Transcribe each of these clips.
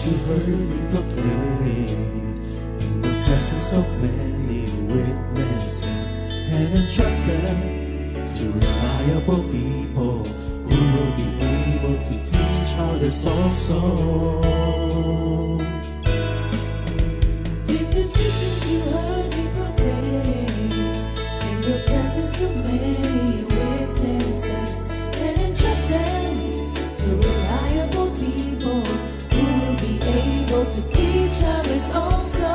you heard me proclaim in the presence of many witnesses, and entrust them to reliable people who will be able to teach others also. Take the teachings you heard me proclaim in the presence of many witnesses, and entrust them to reliable people who will be able to teach others also.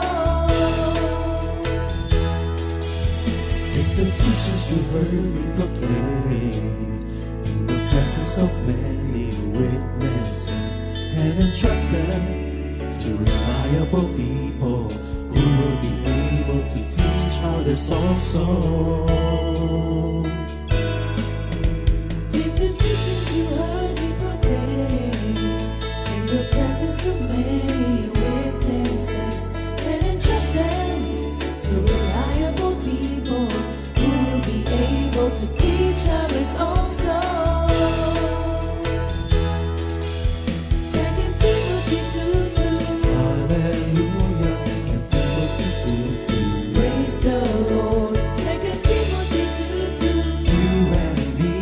Take the teachings you heard me proclaim in the presence of many witnesses, and entrust them to reliable people who will be able to teach others also. Take the teachings you heard me proclaim in the presence of many witnesses, and entrust them to reliable people who will be able to teach others also. Second Timothy 2:2. Hallelujah, 2 Timothy 2:2. Praise the Lord. Second Timothy 2:2. You and me,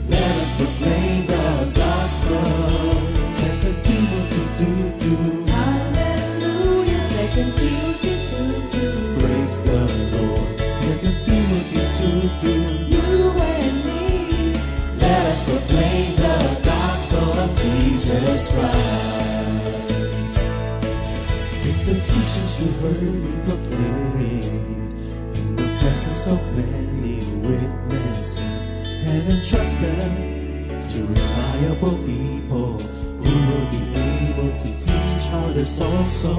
let us proclaim the gospel. 2 Timothy 2:2. Hallelujah. Second Timothy 2:2. Praise the Lord. 2 Timothy 2:2. You and me, Let us proclaim the gospel of Jesus Christ. Take the teachings you heard me proclaim in the presence of many witnesses, and entrust them to reliable people who will be able to teach others also.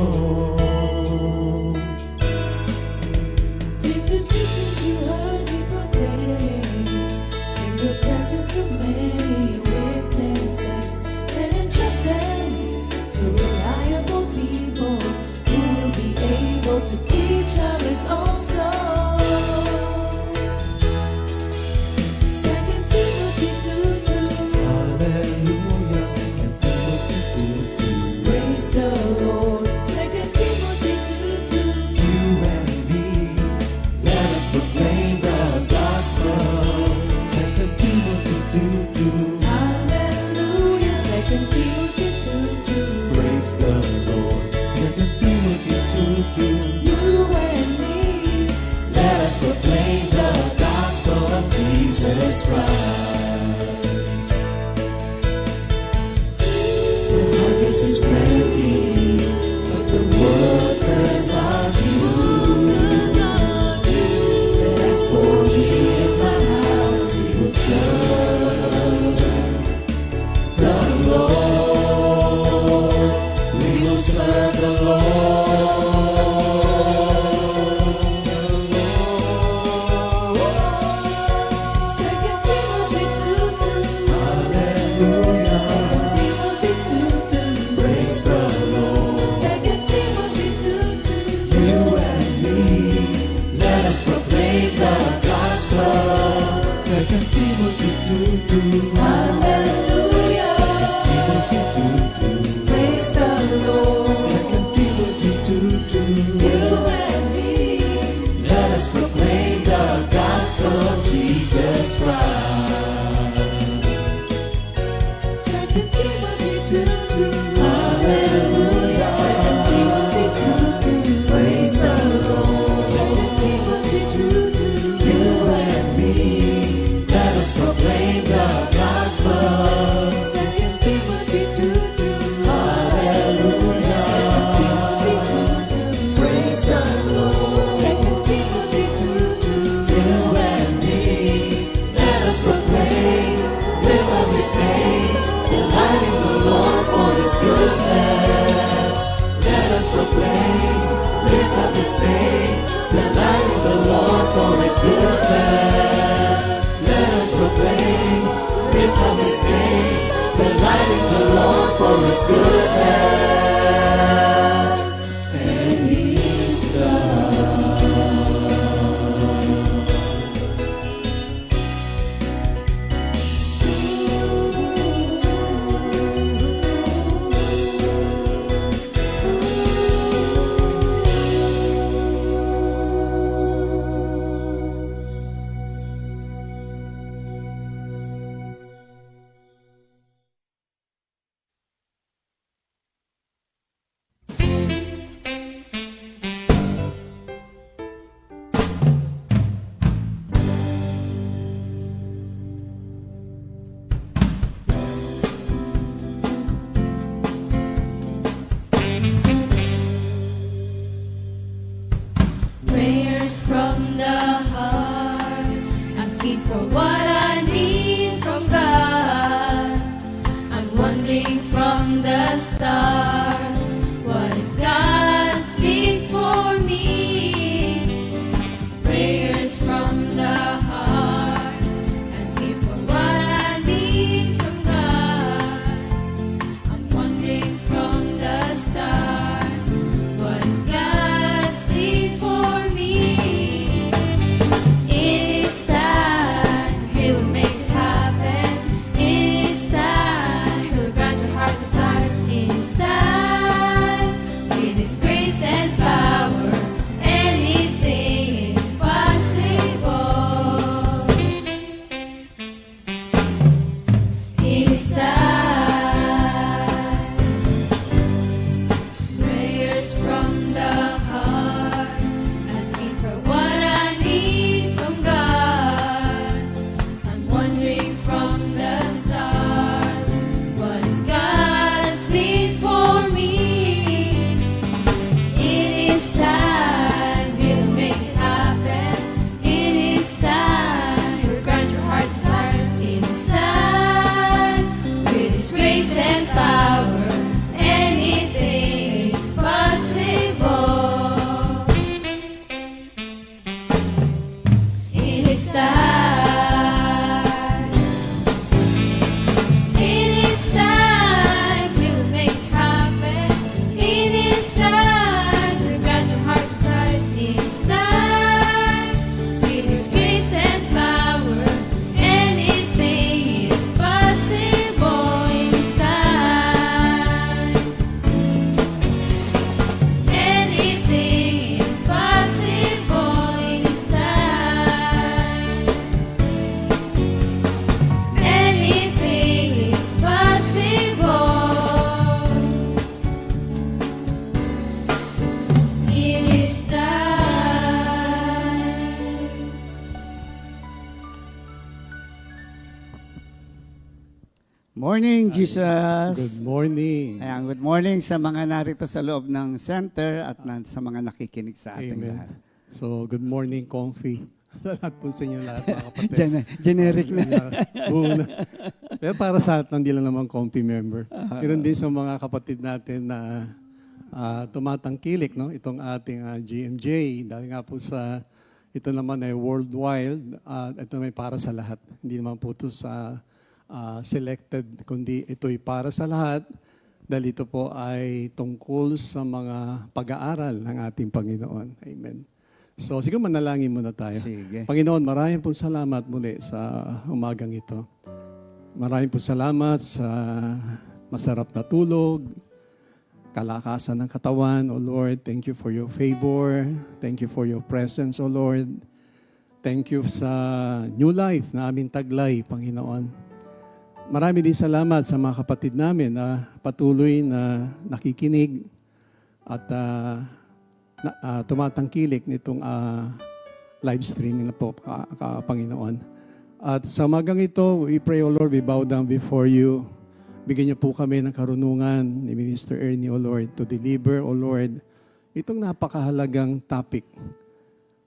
take the teachings you heard me proclaim in the presence of many witnesses, and entrust them to reliable people who will be able to teach others also. Second Timothy 2:2. Hallelujah, 2 Timothy 2:2. Praise the Lord. Second Timothy 2:2. You and me, let us proclaim the gospel. 2 Timothy 2:2. Hallelujah. Second Timothy 2:2. Praise the Lord. 2 Timothy 2:2. You and me, Let us proclaim the gospel of Jesus Christ. The harvest is plenty, but the workers are few. And as for me and my house, we will serve the Lord. We will serve the Lord. Second Timothy 2:2. Hallelujah. Second Timothy 2:2. Praise the Lord. Second Timothy 2:2. You and me, let us proclaim the gospel. 2 Timothy 2:2. Hallelujah. 2 Timothy 2:2. Praise the Lord. 2 Timothy 2:2. You and me, Let us proclaim the gospel of Jesus Christ. 2 Timothy 2:2. Hallelujah. 2 Timothy 2:2. Praise the Lord. 2 Timothy 2:2. You and me, let us proclaim the gospel. 2 Timothy 2:2. Hallelujah. 2 Timothy 2:2. Praise the Lord. 2 Timothy 2:2. You and me, let us proclaim, live on this day, delighting the Lord for His goodness. Let us proclaim, live on this day, delighting the Lord for His goodness. Let us proclaim, live on this day, delighting the Lord for His goodness. And He's God. wondering from the start, what is God's lead for me? Prayers from the heart, asking for what I need from God. I'm wondering from the start, what is God's lead for me? It is time He will make it happen. It is time He will grant your heart's desire. It is time, with His grace and power, anything is possible. It is time. Prayers from the heart, asking for what I need from God. I'm wondering from the start, what is God's lead for me? It is time He'll make it happen. It is time He'll grant your heart's desires. It is time, with His grace and power, anything is possible. It is time. It is time we'll make it happen. It is time we'll grant your heart's desires. It is time, with His grace and power, anything is possible. It is time. Anything is possible. It is time. Anything is possible. It is time. Morning, Jesus. Good morning. Ayan, good morning sa mga narito sa loob ng center at sa mga nakikinig sa ating lahat. Amen. So, good morning, Comfy. Lahat po sa inyo lahat, mga kapatid. Generic na. Una. Pero para sa atin, hindi lang naman Comfy member. Meron din sa mga kapatid natin na tumatangkilik, no? Itong ating GMJ. Dahil nga po sa, ito naman ay worldwide. Ito may para sa lahat. Hindi naman po ito sa selected, kundi ito'y para sa lahat. Dahil ito po ay tungkol sa mga pag-aaral ng ating Panginoon. Amen. So, siguro manalangin muna tayo. Sige. Panginoon, maraming po salamat muli sa umagang ito. Maraming po salamat sa masarap na tulog, kalakasan ng katawan, O Lord. Thank you for your favor. Thank you for your presence, O Lord. Thank you sa new life na aming taglay, Panginoon. Marami din salamat sa mga kapatid namin na patuloy na nakikinig at tumatangkilik nitong live streaming na po, Panginoon. At sa magang ito, we pray, O Lord, we bow down before you. Bigyan niyo po kami ng karunungan ni Minister Ernie, O Lord, to deliver, O Lord, itong napakahalagang topic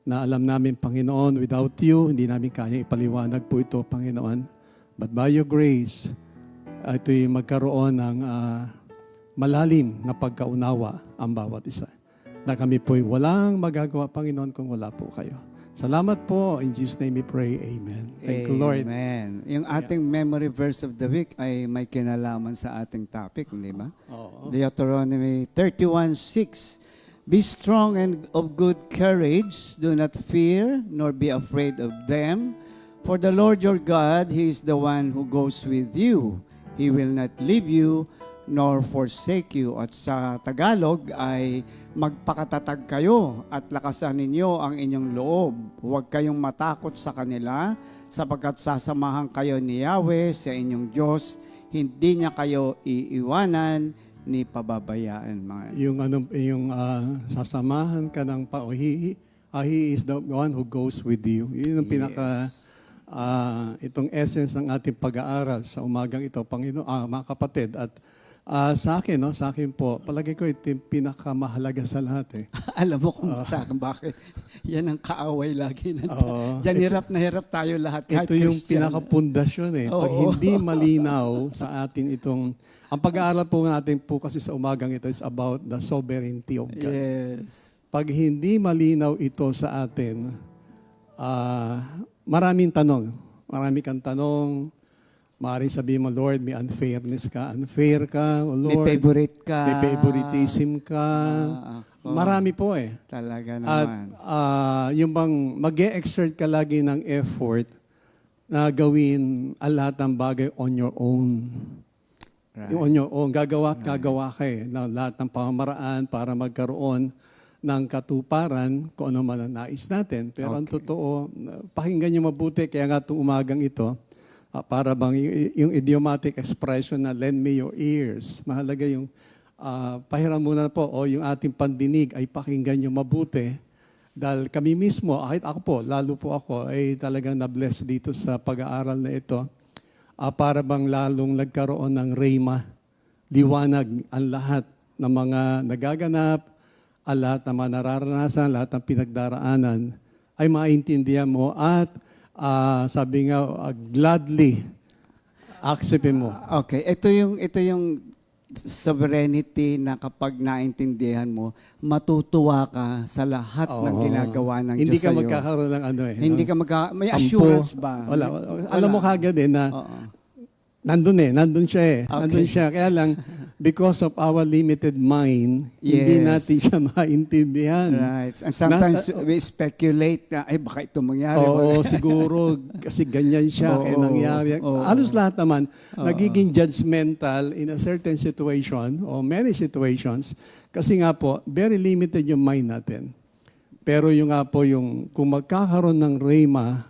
na alam namin, Panginoon, without you, hindi namin kaya ipaliwanag po ito, Panginoon. But by your grace, ito'y magkaroon ng malalim na pagkaunawa ang bawat isa. Na kami po'y walang magagawa, Panginoon, kung wala po kayo. Salamat po. In Jesus' name we pray. Amen. Thank you, Lord. Amen. Yung ating memory verse of the week ay may kinalaman sa ating topic, di ba? Oo. Deuteronomy 31:6. Be strong and of good courage. Do not fear, nor be afraid of them. For the Lord your God, He is the one who goes with you. He will not leave you, nor forsake you. At sa Tagalog ay magpakatatag kayo at lakasan ninyo ang inyong loob. Huwag kayong matakot sa kanila, sapagkat sasamahan kayo ni Yahweh sa inyong Diyos. Hindi niya kayo iiwanan ni pababayaan. Yung sasamahan ka ng He is the one who goes with you. Yun ang pinaka itong essence ng ating pag-aaral sa umagang ito, Panginoon, mga kapatid. At Sa akin, no, sa akin po, palagi ko ito yung pinakamahalaga sa lahat eh. Alam mo kung sa akin bakit? Yan ang kaaway lagi. Oo. Diyan hirap na hirap tayo lahat. Kahit Ito yung Christian. pinakapundasyon eh. Pag Oo. hindi malinaw sa atin itong, ang pag-aaral po natin po kasi sa umagang ito is about the sovereignty of God. Yes. Pag hindi malinaw ito sa atin, maraming tanong. Marami kang tanong. Maaaring sabihin mo, Lord, may unfairness ka. Unfair ka, O May Lord. favorite ka. May favoritism ka. Ako. Marami po eh. Talaga At naman. yung bang mag-e-exert ka lagi ng effort na gawin ang lahat ng bagay on your own. Right. Yung on your own. Gagawa ka eh. Na lahat ng pamamaraan para magkaroon ng katuparan kung ano man ang nais natin. Pero ang totoo, pakinggan niyo mabuti. Kaya nga itong umagang ito, para bang yung idiomatic expression na lend me your ears. Mahalaga yung pahiram muna po o yung ating pandinig ay pakinggan nyo mabuti. Dahil kami mismo, kahit ako po, lalo po ako, ay talagang na-bless dito sa pag-aaral na ito. Para bang lalong nagkaroon ng rhema, liwanag ang lahat ng mga nagaganap, ang lahat ng mga nararanasan, lahat ng pinagdaraanan, ay maintindihan mo at sabi nga, gladly acceptin mo. Okay, ito yung sovereignty na kapag naintindihan mo, matutuwa ka sa lahat ng ginagawa ng Diyos Hindi ka sa'yo. magkakaroon ng ano eh. Hindi no? ka may Tampo. assurance ba? Wala. Alam mo kagad eh na nandun siya eh. Okay. Nandun siya. Kaya lang, because of our limited mind, hindi Yes. natin siya maintindihan. Right. And sometimes we speculate na, baka ito mangyari. Oo, siguro kasi ganyan siya, Oo, kaya nangyari. oo. Halos lahat naman, nagiging judgmental in a certain situation or many situations kasi nga po, very limited yung mind natin. Pero yung nga po, kung magkakaroon ng rhema,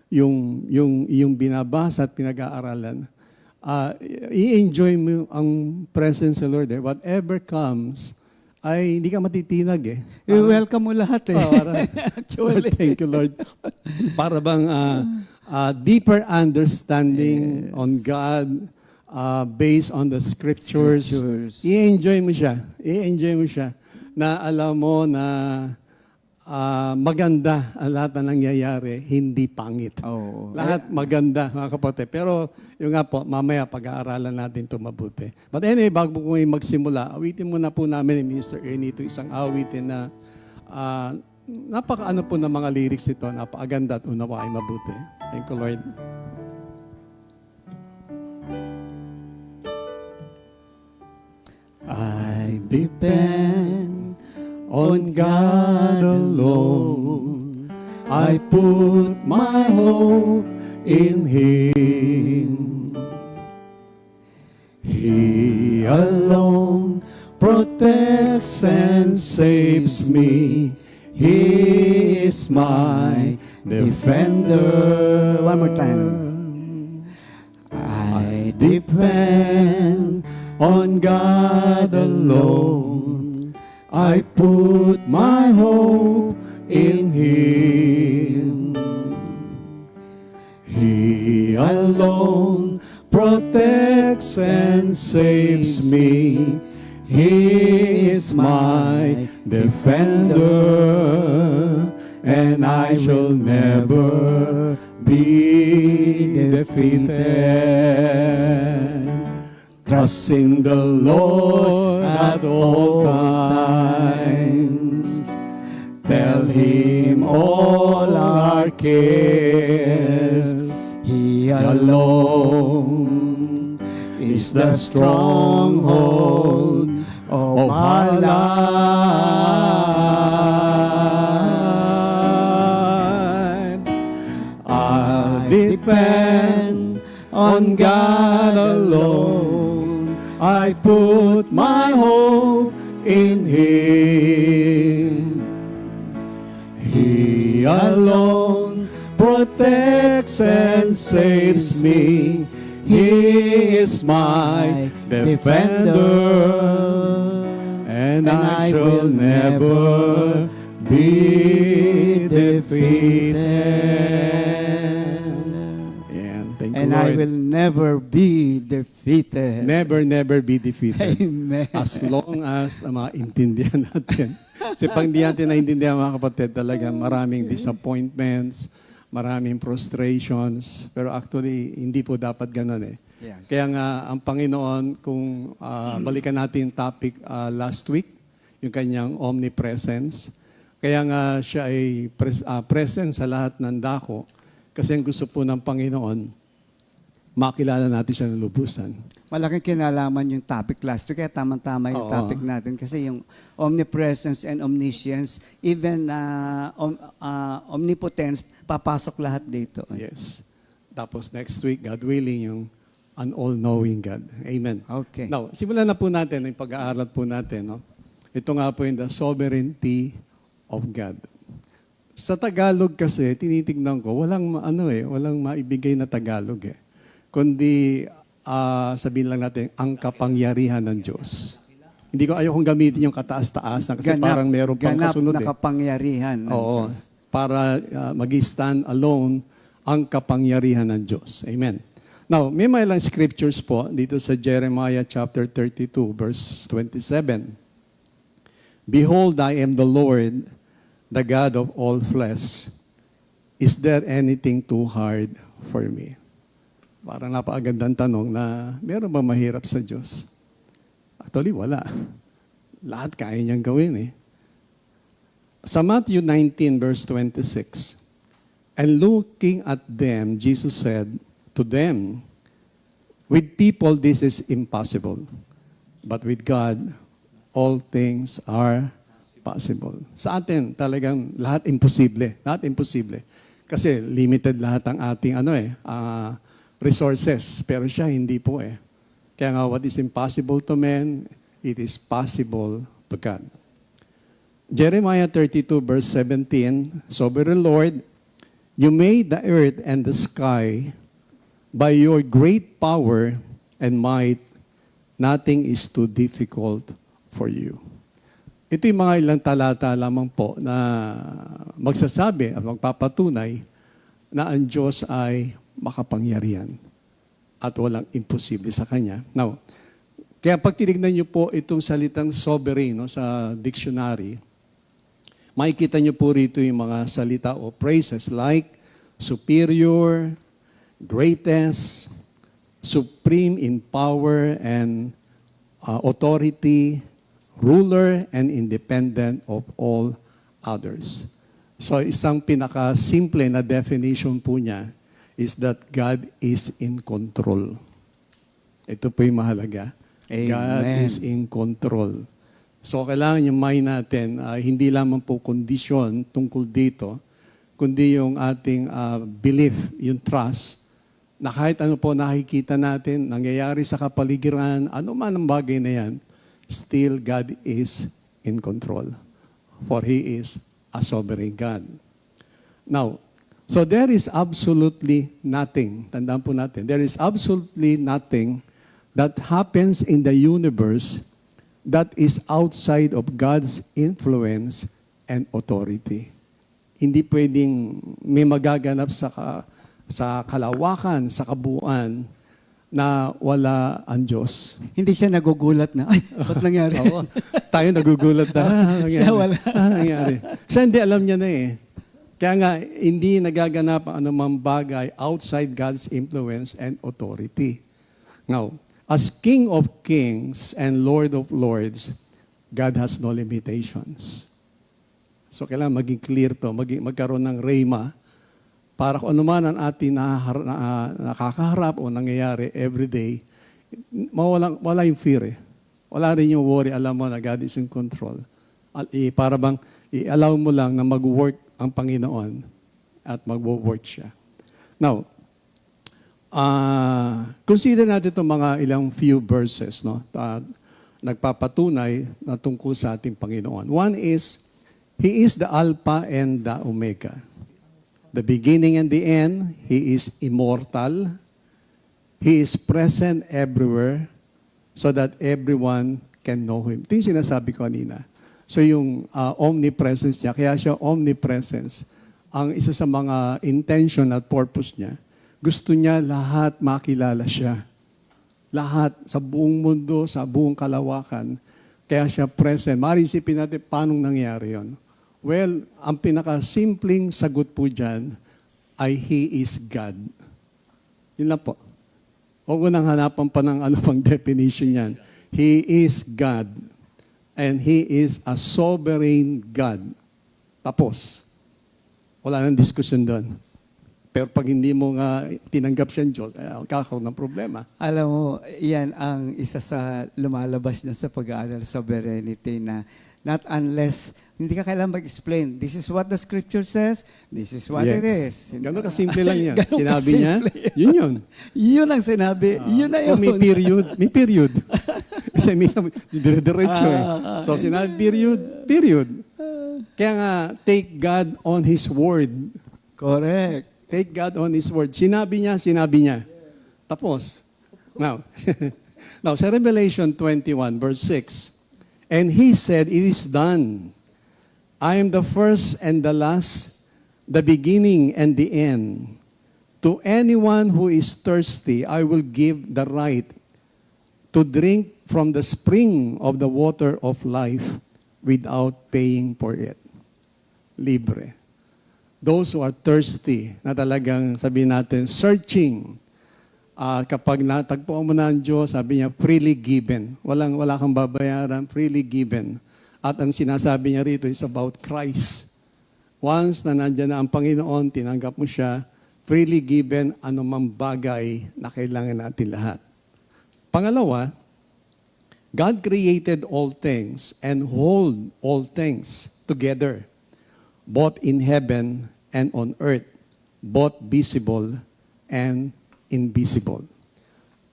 yung binabasa at pinag-aaralan, i-enjoy mo ang presence of Lord. Whatever comes, ay hindi ka matitinag eh. I-welcome mo lahat eh. Actually. Thank you, Lord. Para bang deeper understanding on God based on the scriptures. I-enjoy mo siya. I-enjoy mo siya. Na alam mo na maganda ang lahat na nangyayari, hindi pangit. Oo. Lahat maganda, mga kapatid. Pero yung nga po, mamaya pag-aaralan natin ito mabuti. But anyway, bago po magsimula, awitin muna po namin ni Mr. Ernie ito isang awitin na napaka-ano po ng mga lyrics ito, napakaganda at unawain mabuti. Thank you, Lord. I depend on God alone. I put my hope in Him. He alone protects and saves me. He is my defender. One more time. I depend on God alone. I put my hope in Him. He alone protects and saves me. He is my defender, and I shall never be defeated. Trust in the Lord at all times. Tell Him all our cares. He alone is the stronghold of our lives. I depend on God alone. I put my hope in Him. He alone protects and saves me. He is my defender, and I shall never be defeated. And thank you, And I Lord. will never be defeated. Never, never be defeated. Amen. As long as maintindihan natin. Kasi pag di natin naintindihan mga kapatid, talaga maraming disappointments, maraming frustrations. Pero actually, hindi po dapat ganun eh. Yes. Kaya nga, ang Panginoon, kung balikan natin yung topic last week, yung kanyang omnipresence. Kaya nga siya ay present sa lahat ng dako. Kasi ang gusto po ng Panginoon, makilala natin siya ng lubusan. Malaking kinalaman yung topic last week, kaya tamang-tama yung Oo. topic natin. Kasi yung omnipresence and omniscience, even omnipotence, papasok lahat dito. Yes. Tapos next week, God willing, yung an all-knowing God. Amen. Okay. Now, simulan na po natin yung pag-aaral po natin. No? Ito nga po yung the sovereignty of God. Sa Tagalog kasi, tinitignan ko, walang maibigay na Tagalog eh. Kundi, sabihin lang natin, ang kapangyarihan ng Diyos. Hindi ko ayokong gamitin yung kataas-taasan kasi parang meron pang kasunod na eh. kapangyarihan ng Oo, Diyos. para mag-stand alone ang kapangyarihan ng Diyos. Amen. Now, may mga ilang scriptures po dito sa Jeremiah chapter 32, verse 27. Behold, I am the Lord, the God of all flesh. Is there anything too hard for me? Parang napakagandang tanong na meron ba mahirap sa Diyos? Actually, wala. Lahat kaya niyang gawin eh. Sa Matthew 19, verse 26, and looking at them, Jesus said to them, with people this is impossible, but with God, all things are possible. Sa atin, talagang lahat imposible. Lahat imposible. Kasi limited lahat ang ating resources. Pero siya, hindi po eh. Kaya nga, what is impossible to men, it is possible to God. Jeremiah 32, verse 17, Sovereign Lord, you made the earth and the sky by your great power and might, nothing is too difficult for you. Ito yung mga ilang talata lamang po na magsasabi at magpapatunay na ang Diyos ay makapangyarihan at walang imposible sa Kanya. Now, kaya pag tinignan niyo po itong salitang sovereign sa dictionary, makikita niyo po rito yung mga salita o phrases like superior, greatest, supreme in power and authority, ruler and independent of all others. So isang pinaka-simple na definition po niya is that God is in control. Ito po yung mahalaga. Amen. God is in control. So kailangan yung mind natin, hindi lamang po kondisyon tungkol dito, kundi yung ating belief, yung trust, na kahit ano po nakikita natin, nangyayari sa kapaligiran, ano man ang bagay na yan, still God is in control. For He is a sovereign God. Now, so there is absolutely nothing, tandaan po natin, there is absolutely nothing that happens in the universe that is outside of God's influence and authority. Hindi pwedeng may magaganap sa kalawakan, sa kabuuan, na wala ang Diyos. Hindi siya nagugulat na, ay, ba't nangyari? Oo. Tayo nagugulat na. Siya wala. Nangyari. Siya hindi alam niya na eh. Kaya nga, hindi nagaganap ang anumang bagay outside God's influence and authority. Now, as King of Kings and Lord of Lords, God has no limitations. So, kailangan maging clear to, magkaroon ng rhema, para kung ano man ang ating nakakaharap o nangyayari everyday, wala yung fear eh. Wala rin yung worry, alam mo na God is in control. Para bang i-allow mo lang na mag-work ang Panginoon at mag-work siya. Now, consider natin itong mga ilang few verses nagpapatunay na tungkol sa ating Panginoon. One is, He is the Alpha and the Omega. The beginning and the end, He is immortal. He is present everywhere so that everyone can know Him. Ito yung sinasabi ko kanina. So yung omnipresence niya, kaya siya omnipresence, ang isa sa mga intention at purpose niya, Gusto niya lahat makilala siya. Lahat sa buong mundo, sa buong kalawakan. Kaya siya present. Marisipin natin paano nangyari yon. Well, ang pinakasimpleng sagot po dyan ay He is God. Yun lang po. Huwag ko nang hanapan pa ng ano pang definition yan. He is God. And He is a sovereign God. Tapos. Wala nang diskusyon doon. Pero pag hindi mo nga tinanggap siyang Diyos, kakaroon ng problema. Alam mo, yan ang isa sa lumalabas na sa pag-aaral sa sovereignty na not unless, hindi ka kailangan mag-explain. This is what the scripture says. This is what it is. Gano'n kasimple lang yan. Ganun Sinabi niya, kasimple. yun. Yun ang sinabi. Yun na yun. Kung may period. Kasi minsan, dire-diretso eh. So sinabi, period. Kaya nga, take God on His word. Correct. Take God on His word. Sinabi niya. Tapos. Now, sa Revelation 21, verse 6, and He said, it is done. I am the first and the last, the beginning and the end. To anyone who is thirsty, I will give the right to drink from the spring of the water of life without paying for it. Libre. Those who are thirsty, na talagang sabihin natin, searching, kapag natagpuan mo na ang Diyos, sabi niya, freely given. Wala kang babayaran, freely given. At ang sinasabi niya rito is about Christ. Once na nandiyan na ang Panginoon, tinanggap mo siya, freely given anumang bagay na kailangan natin lahat. Pangalawa, God created all things and hold all things together, both in heaven and on earth, both visible and invisible.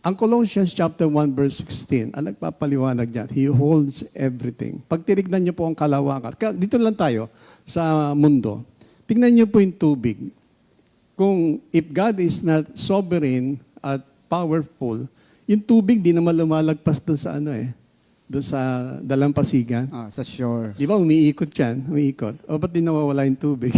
Ang Colossians chapter 1 verse 16, ang nagpapaliwanag diyan, He holds everything. Pag tinignan niyo po ang kalawakan, dito lang tayo sa mundo, tingnan niyo po yung tubig. Kung if God is not sovereign at powerful, yung tubig di naman lumalagpas doon sa doon sa dalampasigan. Sa shore. Di ba umiikot yan? O ba't di nawawala yung tubig?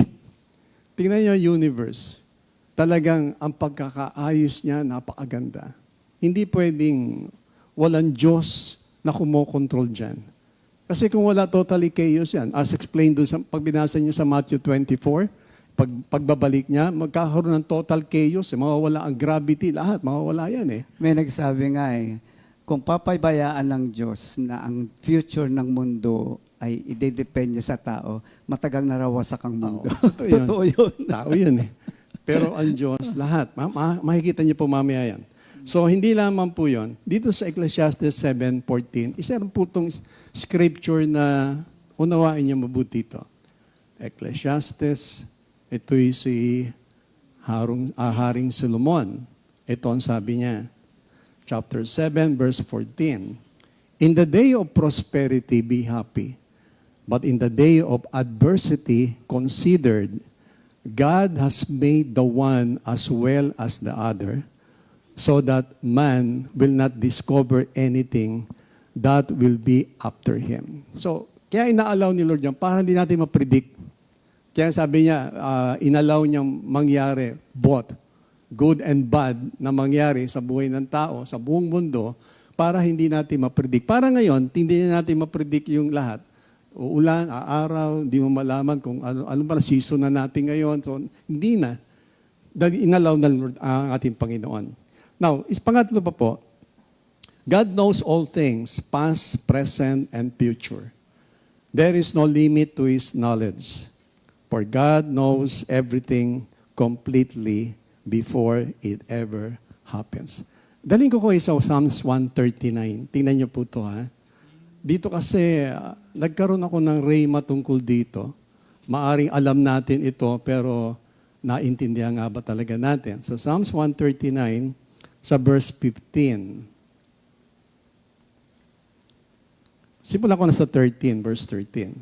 Tingnan niyo yung universe. Talagang ang pagkakaayos niya napakaganda. Hindi pwedeng walang Diyos na kumokontrol dyan. Kasi kung wala totally chaos yan, as explained doon, pag binasa niyo sa Matthew 24, pagbabalik niya, magkakaroon ng total chaos, mawawala ang gravity, lahat, mawawala yan eh. May nagsabi nga kung papabayaan ng Diyos na ang future ng mundo ay idedepende sa tao, matagal na raw wasak ang mundo. Totoo yun. Tao yun eh. Pero ang Diyos, lahat. Makikita niyo po mamaya yan. So, hindi lamang po yun. Dito sa Ecclesiastes 7:14, isa rin po itong scripture na unawain niyo mabuti ito. Ecclesiastes, ito'y si Haring Solomon. Ito ang sabi niya. Chapter 7, verse 14. In the day of prosperity, be happy. But in the day of adversity, considered, God has made the one as well as the other, so that man will not discover anything that will be after him. So, kaya inaalaw ni Lord yan, para hindi natin ma-predict. Kaya sabi niya, inalaw niyang mangyari both good and bad na mangyari sa buhay ng tao, sa buong mundo, para hindi natin ma-predict. Para ngayon, hindi natin ma-predict yung lahat. Uulan, araw, hindi mo malaman kung ano ba season na natin ngayon. So, hindi na. Dahil inalaw na Lord ang ating Panginoon. Now, pangatlo pa po, God knows all things, past, present, and future. There is no limit to His knowledge. For God knows everything completely before it ever happens. Daling ko sa Psalms 139. Tingnan niyo po ito ha. Dito kasi, nagkaroon ako ng rhema tungkol dito. Maaring alam natin ito, pero naintindihan nga ba talaga natin? So Psalms 139, sa verse 15. Simulan ko na sa 13, verse 13.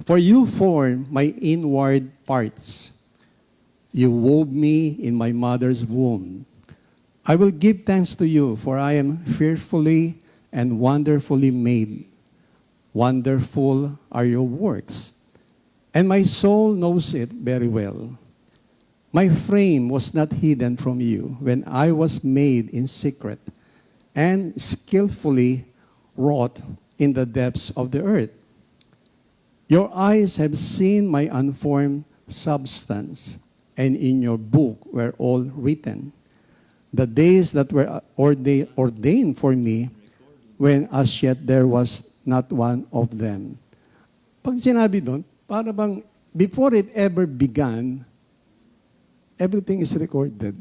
For you formed my inward parts. You wove me in my mother's womb. I will give thanks to you, for I am fearfully and wonderfully made. Wonderful are your works, and my soul knows it very well. My frame was not hidden from you when I was made in secret and skillfully wrought in the depths of the earth. Your eyes have seen my unformed substance, and in your book were all written, the days that were ordained for me, when as yet there was not one of them. Pag sinabi doon, para bang before it ever began, everything is recorded.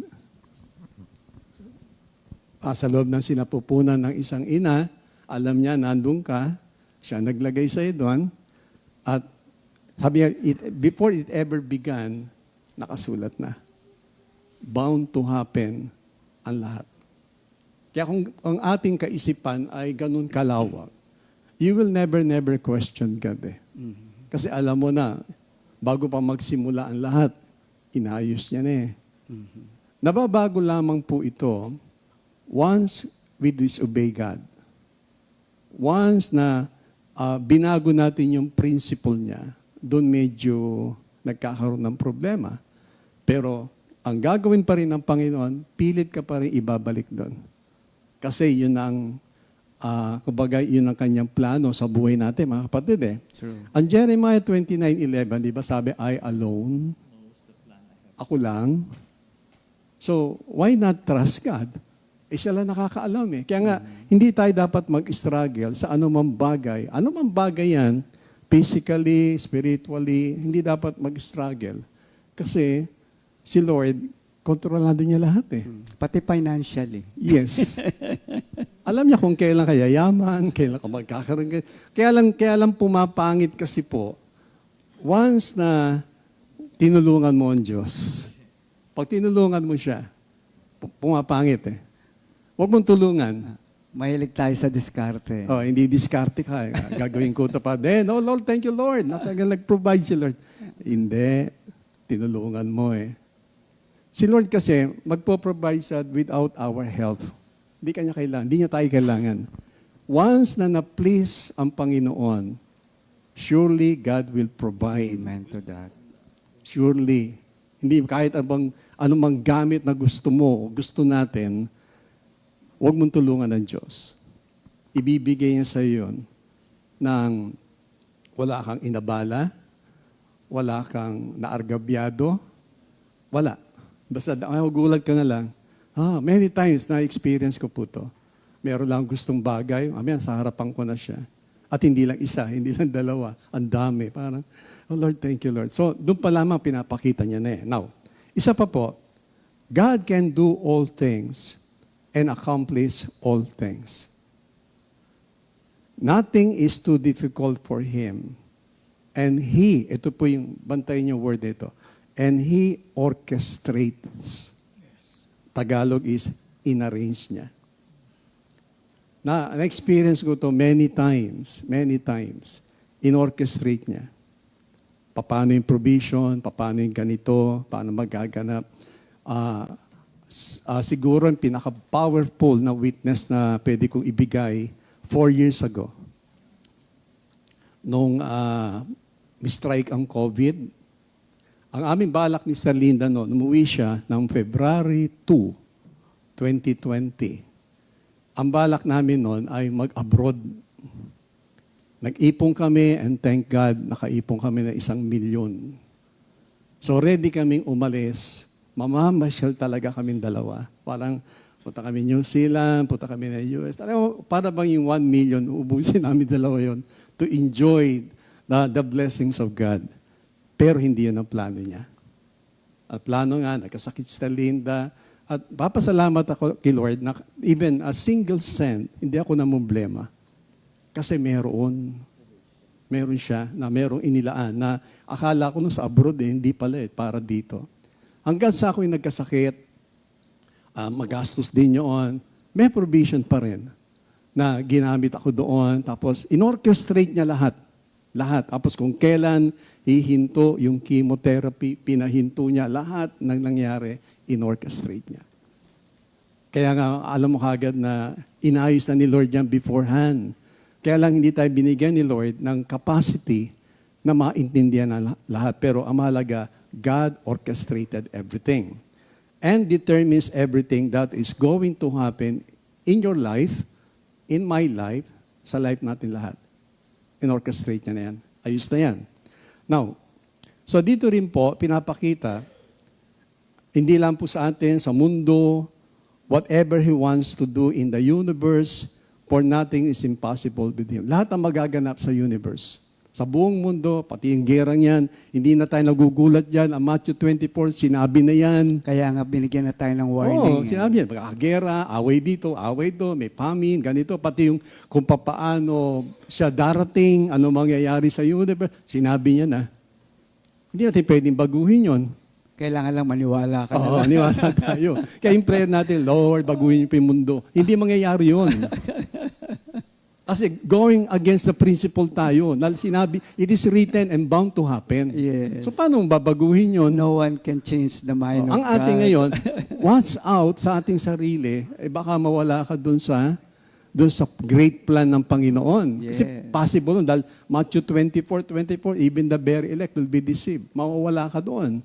Sa loob ng sinapupunan ng isang ina, alam niya, nandun ka, siya naglagay sa'yo doon, at sabi niya, before it ever began, nakasulat na. Bound to happen ang lahat. Kaya kung ang ating kaisipan ay ganun kalawak, you will never question God eh. Kasi alam mo na, bago pa magsimula ang lahat, inayos niya na eh. Nababago lamang po ito once we disobey God. Once na binago natin yung principle niya, doon medyo nagkakaroon ng problema. Pero ang gagawin pa rin ng Panginoon, pilit ka pa rin ibabalik doon. Kasi yun ang, kumbaga, yun ang kanyang plano sa buhay natin, mga kapatid eh. True. Ang Jeremiah 29:11, di ba sabi, I alone, ako lang. So, why not trust God? Siya lang nakakaalam eh. Kaya nga, hindi tayo dapat mag-struggle sa anumang bagay. Anumang bagay yan, physically, spiritually, hindi dapat mag-struggle. Kasi, si Lord, kontrolado niya lahat eh. Pati financially. Yes. Alam niya kung kailan ka yayaman, kailan ka magkakaroon. Kaya lang pumapangit kasi po, once na tinulungan mo ang Diyos, pag tinulungan mo siya, pumapangit eh. Huwag mong tulungan. Mahilig tayo sa diskarte. Oh, hindi diskarte ka. Gagawin ko ito pa. No, Lord, thank you, Lord. Nag-provide si Lord. Hindi. Tinulungan mo eh. Si Lord kasi, magpo-provide siya without our help. Hindi kanya kailangan. Hindi niya tayo kailangan. Once na na-please ang Panginoon, surely God will provide. Amen to that. Surely. Hindi kahit anumang gamit na gusto mo o gusto natin, huwag mong tulungan ng Diyos. Ibibigay niya sa iyo yun nang wala kang inabala, wala kang naargabyado, wala. Basta magugulat ka na lang, many times na-experience ko po to. Meron lang gustong bagay, sa harapan ko na siya. At hindi lang isa, hindi lang dalawa, ang dami. Parang, oh Lord, thank you Lord. So, doon pa lamang pinapakita niya na eh. Now, isa pa po, God can do all things and accomplish all things. Nothing is too difficult for Him. And He, ito po yung, bantayin yung word ito, and He orchestrates. Tagalog is, inarrange niya. Na-experience ko to many times, in-orchestrate niya. Paano yung provision, paano yung ganito, paano magaganap. Siguro ang pinaka-powerful na witness na pwede kong ibigay 4 years ago. Nung strike ang COVID, ang aming balak ni Sir Linda noon, umuwi siya ng February 2, 2020. Ang balak namin noon ay mag-abroad. Nag-ipon kami and thank God, nakaipon kami ng 1 milyon. So ready kaming umalis. Mamamasyal talaga kaming dalawa. Parang punta kami New Zealand, punta kami na US. Para bang yung 1 million, ubusin namin dalawa yon to enjoy the blessings of God. Pero hindi yun ang plano niya. At plano nga, nagkasakit si Linda. At papasalamat ako kay Lord na even a single cent, hindi ako namumblema. Kasi meron siya na merong inilaan na akala ko nung sa abroad hindi pala para dito. Hanggang sa ako'y nagkasakit, magastos din yun, may provision pa rin na ginamit ako doon. Tapos, in-orchestrate niya lahat. Tapos kung kailan hihinto yung chemotherapy, pinahinto niya. Lahat ng nangyari, in-orchestrate niya. Kaya nga, alam mo kagad na inayos na ni Lord yan beforehand. Kaya lang hindi tayo binigyan ni Lord ng capacity na maintindihan na lahat. Pero ang mahalaga, God orchestrated everything and determines everything that is going to happen in your life, in my life, sa life natin lahat. In-orchestrate niya na yan. Ayos na yan. Now, so dito rin po, pinapakita, hindi lang po sa atin, sa mundo, whatever He wants to do in the universe, for nothing is impossible with Him. Lahat ang magaganap sa universe. Sa buong mundo, pati yung gerang yan, hindi na tayo nagugulat dyan. Ang Matthew 24, sinabi na yan. Kaya nga binigyan na tayo ng Oo, warning. sinabi yan. Gera, away dito, away do, may famine, ganito. Pati yung kung papaano siya darating, ano mangyayari sa universe, sinabi niya na. Hindi natin pwedeng baguhin yon. Kailangan lang maniwala ka na Oo, lang. niwala tayo. Kaya yung prayer natin, Lord, baguhin niyo pa yung mundo. Hindi mangyayari yun. Kasi going against the principle tayo. Sinabi, it is written and bound to happen. Yes. So paano babaguhin yun? No one can change the mind of Ang ating God. ngayon, watch out sa ating sarili, baka mawala ka dun sa great plan ng Panginoon. Kasi Yeah. possible, dahil Matthew 24, even the very elect will be deceived. Mawawala ka doon.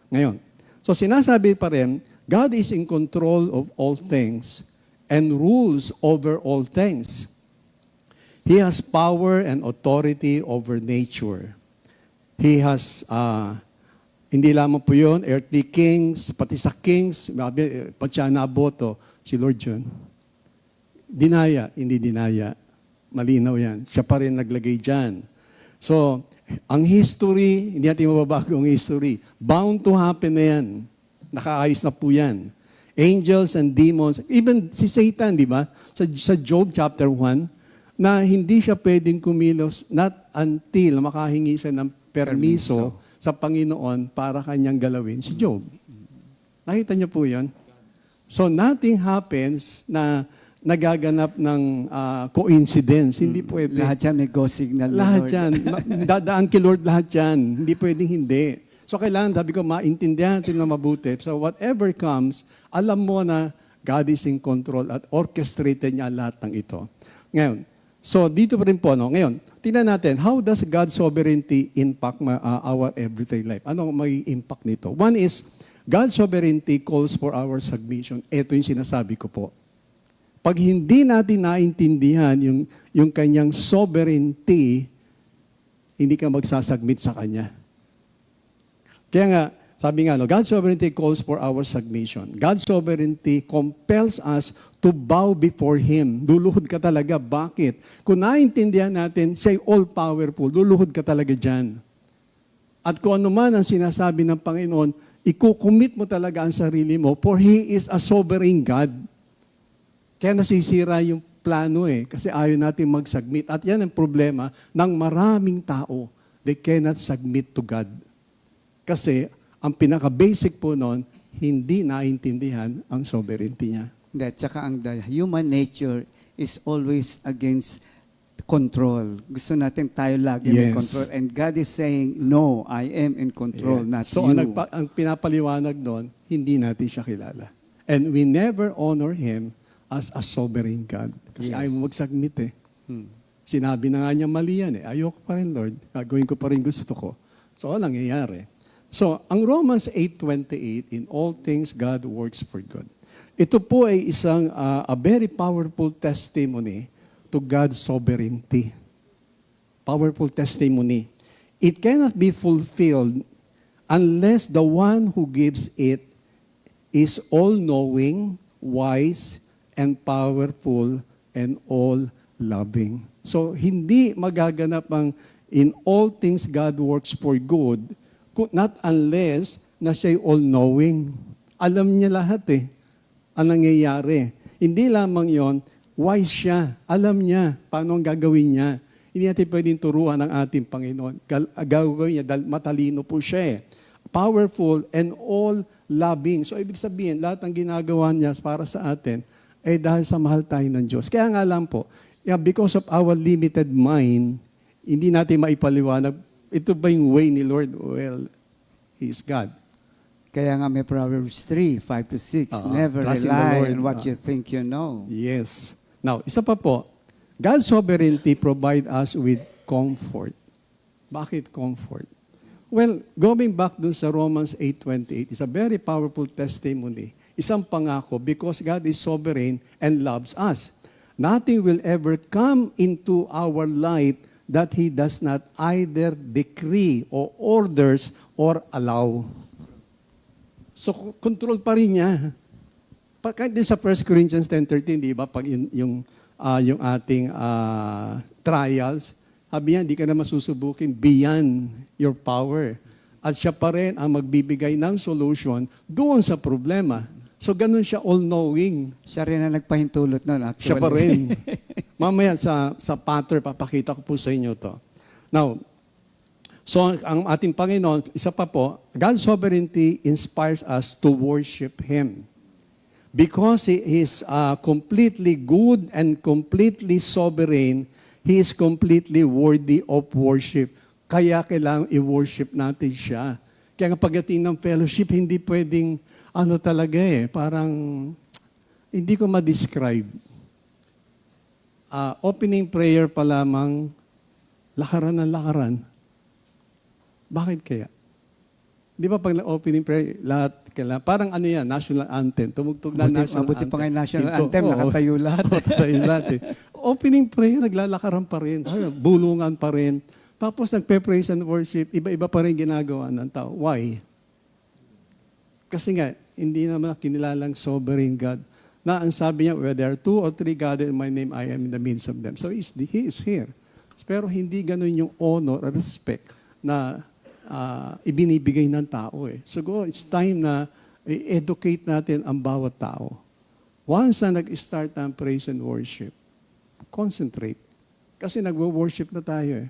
Ngayon, so sinasabi pa rin, God is in control of all things and rules over all things. He has power and authority over nature. He has, hindi lamang po yun, earthly kings, pati sa kings, pati siya naboto, si Lord yun. Dinaya, hindi dinaya. Malinaw yan. Siya pa rin naglagay dyan. So, ang history, hindi natin mababago ang history. Bound to happen na yan. Nakaayos na po yan. Angels and demons, even si Satan, di ba? Sa Job chapter 1, na hindi siya pwedeng kumilos not until makahingi siya ng permiso sa Panginoon para kanyang galawin si Job. Nakita niyo po yan? So nothing happens na nagaganap ng coincidence. Hindi pwede. Lahat yan may go signal. ng Lahat Lord. yan. Dadaan kay Lord lahat yan. Hindi pwedeng hindi. So kailangan, sabi ko, maintindihan natin na mabuti. So whatever comes, alam mo na God is in control at orchestrated niya lahat ng ito. Ngayon, so dito pa rin po, no? Ngayon, tingnan natin, how does God's sovereignty impact our everyday life? Ano may impact nito? One is, God's sovereignty calls for our submission. Ito yung sinasabi ko po. Pag hindi natin naintindihan yung kanyang sovereignty, hindi ka magsasubmit sa kanya. Kaya nga, sabi nga, no, God's sovereignty calls for our submission. God's sovereignty compels us to bow before Him. Luluhod ka talaga. Bakit? Kung naintindihan natin, siya'y all-powerful, luluhod ka talaga dyan. At kung ano man ang sinasabi ng Panginoon, ikukumit mo talaga ang sarili mo, for He is a sovereign God. Kaya nasisira yung plano kasi ayaw natin mag-submit. At yan ang problema ng maraming tao. They cannot submit to God. Kasi ang pinaka-basic po noon, hindi naintindihan ang sovereignty niya. Hindi, tsaka the human nature is always against control. Gusto natin tayo lagi may Yes. control. And God is saying, no, I am in control, Yeah. not So you. ang pinapaliwanag doon, hindi natin siya kilala. And we never honor Him as a sovereign God. Kasi Yes. ayaw mo mag-submit Sinabi na nga niya mali yan Ayoko pa rin, Lord. Gagawin ko pa rin gusto ko. So, ano nangyayari? So, ang Romans 8:28, in all things God works for good. Ito po ay isang a very powerful testimony to God's sovereignty. Powerful testimony. It cannot be fulfilled unless the one who gives it is all-knowing, wise, and powerful, and all-loving. So, hindi magaganap ang in all things God works for good, not unless na siya'y all-knowing. Alam niya lahat ang nangyayari. Hindi lamang yon, wise siya. Alam niya paano ang gagawin niya. Hindi natin pwedeng turuan ng ating Panginoon. Gagawin niya dahil matalino po siya Powerful and all-loving. So, ibig sabihin, lahat ng ginagawa niya para sa atin ay dahil sa mahal tayo ng Diyos. Kaya nga lang po, because of our limited mind, hindi natin maipaliwanag, ito ba yung way ni Lord? Well, He is God. Kaya nga may Proverbs 3:5-6. Never Trust in the rely Lord. on what you think you know. Yes. Now, isa pa po, God's sovereignty provide us with comfort. Bakit comfort? Well, going back dun sa Romans 8:28, is a very powerful testimony. Isang pangako, because God is sovereign and loves us. Nothing will ever come into our life that He does not either decree or orders or allow. So, control pa rin niya. Kahit din sa 1 Corinthians 10:13, di ba, pag yung ating trials, sabi niya, hindi ka na masusubukin beyond your power. At siya pa rin ang magbibigay ng solution doon sa problema. So, ganun siya all-knowing. Siya rin ang nagpahintulot nun, actually. Siya pa rin. Mamaya sa pattern, papakita ko po sa inyo to. Now, so ang ating Panginoon, isa pa po, God's sovereignty inspires us to worship Him. Because He is completely good and completely sovereign, He is completely worthy of worship. Kaya kailangan i-worship natin siya. Kaya nga pagdating ng fellowship, hindi pwedeng talaga parang hindi ko ma-describe. Opening prayer pa lamang, lakaran ng lakaran. Bakit kaya? Di ba pag opening prayer, lahat, parang national anthem. Tumugtog na national mabuti anthem. pa nga yung national anthem, nakatayo lahat. Nakatayo lahat Opening prayer, naglalakaran pa rin. Bulungan pa rin. Tapos nagpe-praise and worship, iba-iba pa rin ginagawa ng tao. Why? Kasi nga, hindi naman kinilalang sovereign God. Na ang sabi niya, where there are 2 or 3 gathered in my name, I am in the midst of them. So He is here. Pero hindi ganun yung honor or respect na ibinibigay ng tao. So it's time na i-educate natin ang bawat tao. Once na nag-start ang praise and worship, concentrate. Kasi nagwo-worship na tayo.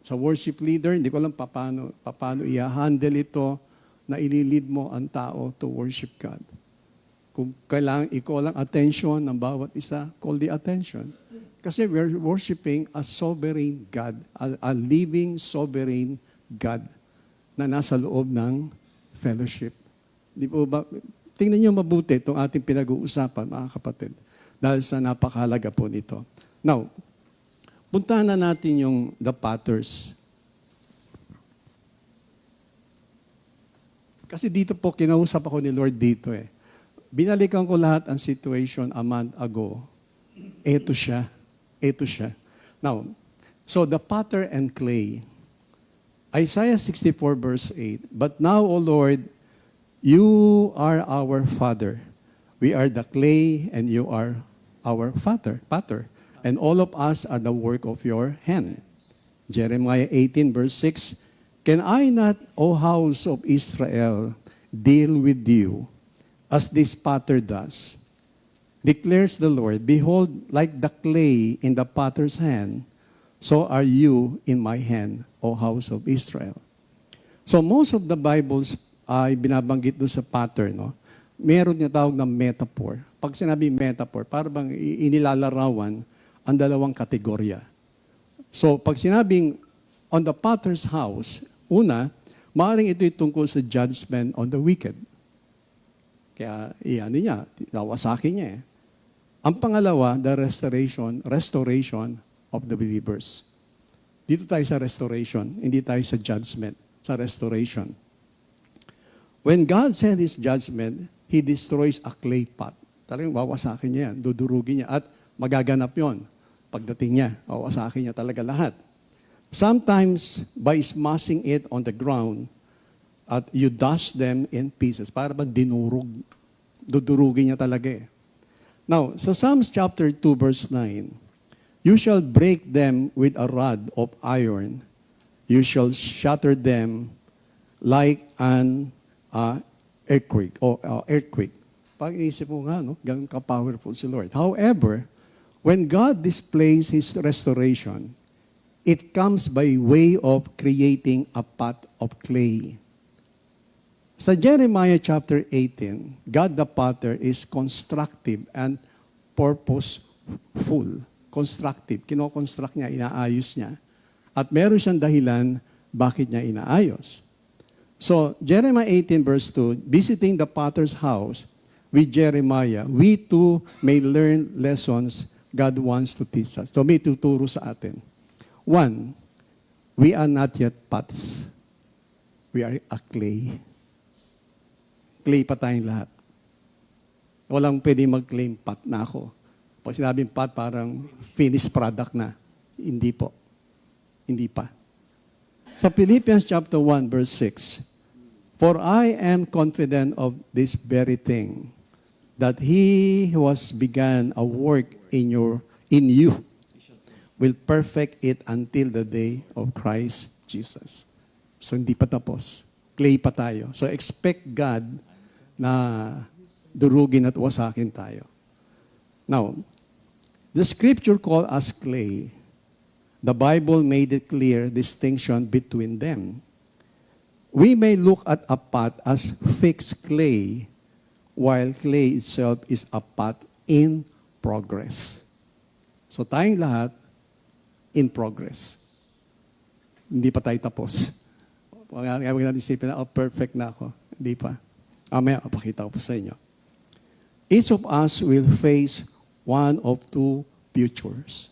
Sa worship leader, hindi ko alam paano i-handle ito na ililid mo ang tao to worship God. Kung kailangan i-call ang attention ng bawat isa, call the attention. Kasi we're worshiping a sovereign God, a living sovereign God na nasa loob ng fellowship. Di po ba? Tingnan niyo mabuti itong ating pinag-uusapan, mga kapatid, dahil sa napakahalaga po nito. Now, puntahan na natin yung the patterns. Kasi dito po, kinausap ako ni Lord dito Binalikan ko lahat ang situation a month ago. Ito siya. Now, so the potter and clay. Isaiah 64 verse 8. But now, O Lord, you are our Father. We are the clay and you are our potter. And all of us are the work of your hand. Jeremiah 18 verse 6. Can I not, O house of Israel, deal with you as this potter does? Declares the Lord, behold, like the clay in the potter's hand, so are you in my hand, O house of Israel. So most of the Bibles ay binabanggit doon sa pattern. Meron niya tawag na metaphor. Pag sinabi metaphor, parang inilalarawan ang dalawang kategorya. So pag sinabing on the potter's house, una, maaaring ito'y tungkol sa judgment on the wicked. Kaya niya, nawasakin niya Ang pangalawa, the restoration of the believers. Dito tayo sa restoration, hindi tayo sa judgment, sa restoration. When God sends His judgment, He destroys a clay pot. Talagang wawasakin niya yan, dudurugin niya, at magaganap yon. Pagdating niya, wawasakin niya talaga lahat. Sometimes, by smashing it on the ground, at you dust them in pieces, para ba dinurog, dudurugin niya talaga Now, sa Psalms chapter 2, verse 9, you shall break them with a rod of iron. You shall shatter them like an earthquake. Earthquake. Pag-iisip mo nga, ganun ka-powerful si Lord. However, when God displays His restoration, it comes by way of creating a pot of clay. Sa Jeremiah chapter 18, God the Potter is constructive and purposeful. Constructive. Kino-construct niya, inaayos niya. At meron siyang dahilan bakit niya inaayos. So, Jeremiah 18 verse 2, visiting the potter's house with Jeremiah, we too may learn lessons God wants to teach us. So, may tuturo sa atin. One, we are not yet pots. We are a clay. Clay pa tayong lahat. Walang pwede mag-claim pot na ako. Pag sinabing pot, parang finished product na. Hindi po. Hindi pa. Sa Philippians chapter 1, verse 6, "For I am confident of this very thing, that He who has begun a work in you will perfect it until the day of Christ Jesus." So hindi pa tapos. Clay pa tayo. So expect God na durugin at wasakin tayo. Now, the scripture called us clay. The Bible made it clear distinction between them. We may look at a pot as fixed clay, while clay itself is a pot in progress. So tayong lahat, in progress. Hindi pa tayo tapos. Huwag natin isipin na, perfect na ako. Hindi pa. Mamaya, papakita ko po sa inyo. Each of us will face one of two futures.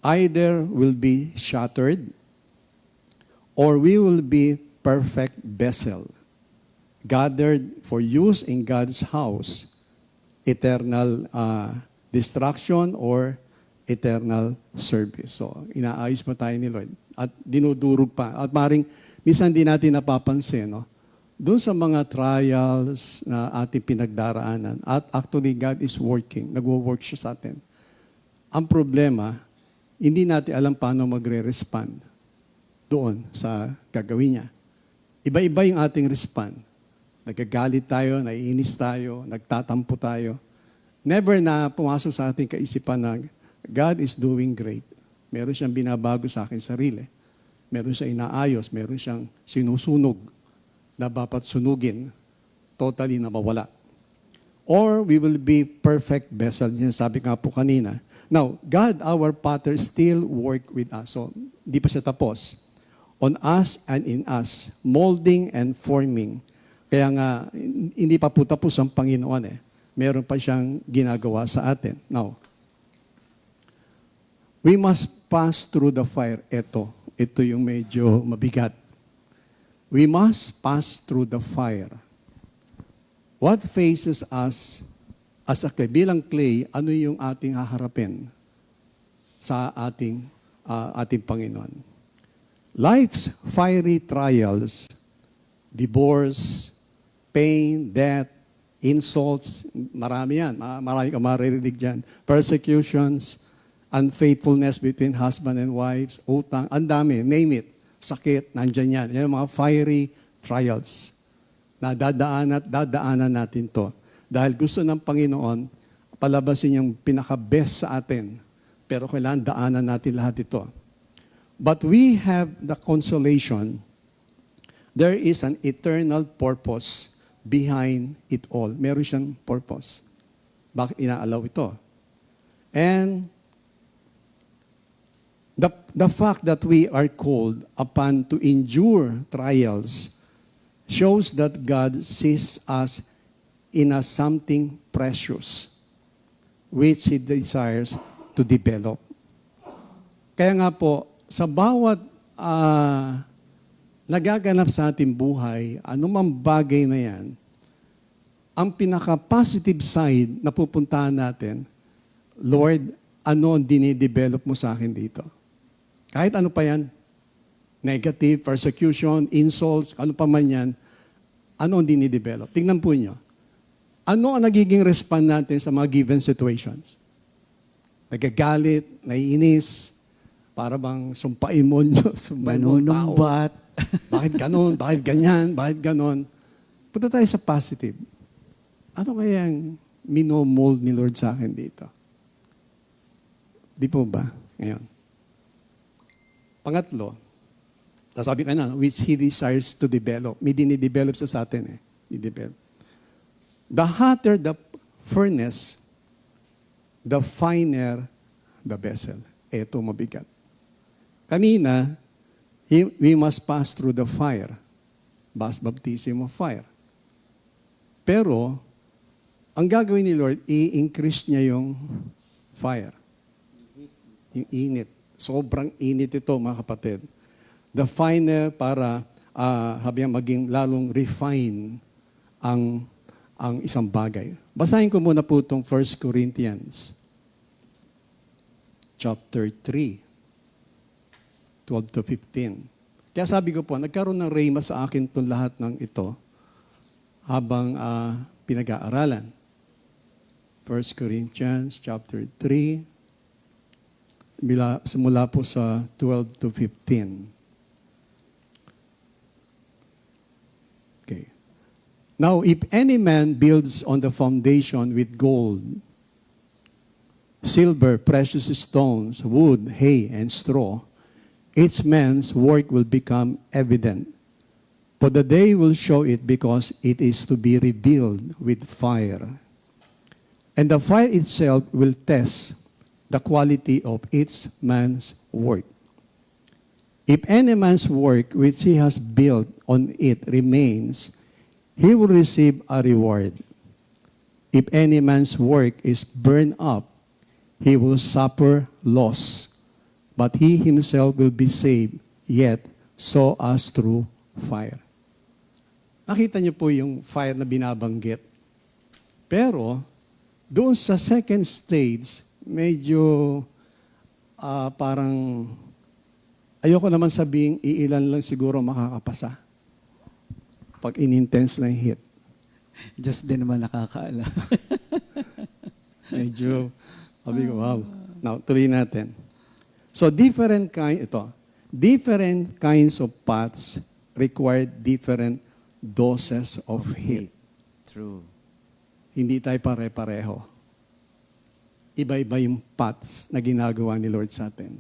Either will be shattered, or we will be perfect vessel, gathered for use in God's house, eternal destruction or eternal service. So, inaayos pa tayo ni Lord. At dinudurog pa. At maring, minsan di natin napapansin, no? Doon sa mga trials na ating pinagdaraanan, at actually God is working, nagwo-work siya sa atin. Ang problema, hindi natin alam paano magre-respond doon sa gagawin niya. Iba-iba yung ating respond. Nagagalit tayo, naiinis tayo, nagtatampo tayo. Never na pumasok sa ating kaisipan na God is doing great. Meron siyang binabago sa aking sarili. Meron siyang inaayos, meron siyang sinusunog na dapat sunugin, totally na mawala. Or we will be perfect vessel. Yan sabi nga po kanina. Now, God, our Father, still work with us. So, di pa siya tapos. On us and in us, molding and forming. Kaya nga, hindi pa po tapos ang Panginoon eh. Meron pa siyang ginagawa sa atin. Now, we must pass through the fire. Ito yung medyo mabigat. We must pass through the fire. What faces us as a clay? Bilang clay, ano yung ating haharapin sa ating Panginoon? Life's fiery trials, divorce, pain, death, insults, marami yan. Marami ka maririnig dyan. Persecutions, unfaithfulness between husband and wives, utang, ang dami, name it. Sakit, nandyan yan. Yan mga fiery trials na dadaanan natin to. Dahil gusto ng Panginoon, palabasin yung pinaka-best sa atin. Pero kailangan daanan natin lahat ito. But we have the consolation, there is an eternal purpose behind it all. Meron siyang purpose. Bakit inaalaw ito? And the fact that we are called upon to endure trials shows that God sees us in a something precious which He desires to develop. Kaya nga po, sa bawat nagaganap sa ating buhay, anumang bagay na yan, ang pinaka-positive side na pupuntahan natin, Lord, ano ang dinidevelop mo sa akin dito? Kahit ano pa yan, negative, persecution, insults, ano pa man yan, ano ang dinidevelop? Tingnan po nyo. Ano ang nagiging respond natin sa mga given situations? Nagagalit, naiinis, para bang sumpain mo nyo, sumpain mo tao. Manunumbat. Bakit ganon? Bakit ganyan? Bakit ganon? Punta tayo sa positive. Ano kayang minomold ni Lord sa akin dito? Di po ba? Ngayon. Pangatlo, sabi ka na, which He desires to develop. May dinidevelop sa atin eh. I-develop. The hotter the furnace, the finer the vessel. Ito mabigat. Kanina, we must pass through the fire. Baptism of fire. Pero, ang gagawin ni Lord, i-increase niya yung fire. Yung init. Sobrang init ito, mga kapatid. The finer para maging lalong refine ang isang bagay. Basahin ko muna po itong 1 Corinthians chapter 3, 12 to 15. Kaya sabi ko po, nagkaroon ng rhema sa akin itong lahat ng ito habang pinag-aaralan. 1 Corinthians chapter 3, simula po sa 12 to 15. Okay. Now, if any man builds on the foundation with gold, silver, precious stones, wood, hay, and straw, each man's work will become evident. For the day will show it, because it is to be revealed with fire. And the fire itself will test the quality of each man's work. If any man's work which he has built on it remains, he will receive a reward. If any man's work is burned up, he will suffer loss, but he himself will be saved, yet so as through fire. Nakita niyo po yung fire na binabanggit. Pero, doon sa second stage, medyo parang, ayoko naman sabing iilan lang siguro makakapasa pag in-intense na yung heat. Diyos din naman nakakaala. Medyo, sabi ko, wow. Now, tuloy natin. So, different kinds of pots require different doses of heat. True. Hindi tayo pare-pareho. Iba-iba yung pots na ginagawa ni Lord sa atin.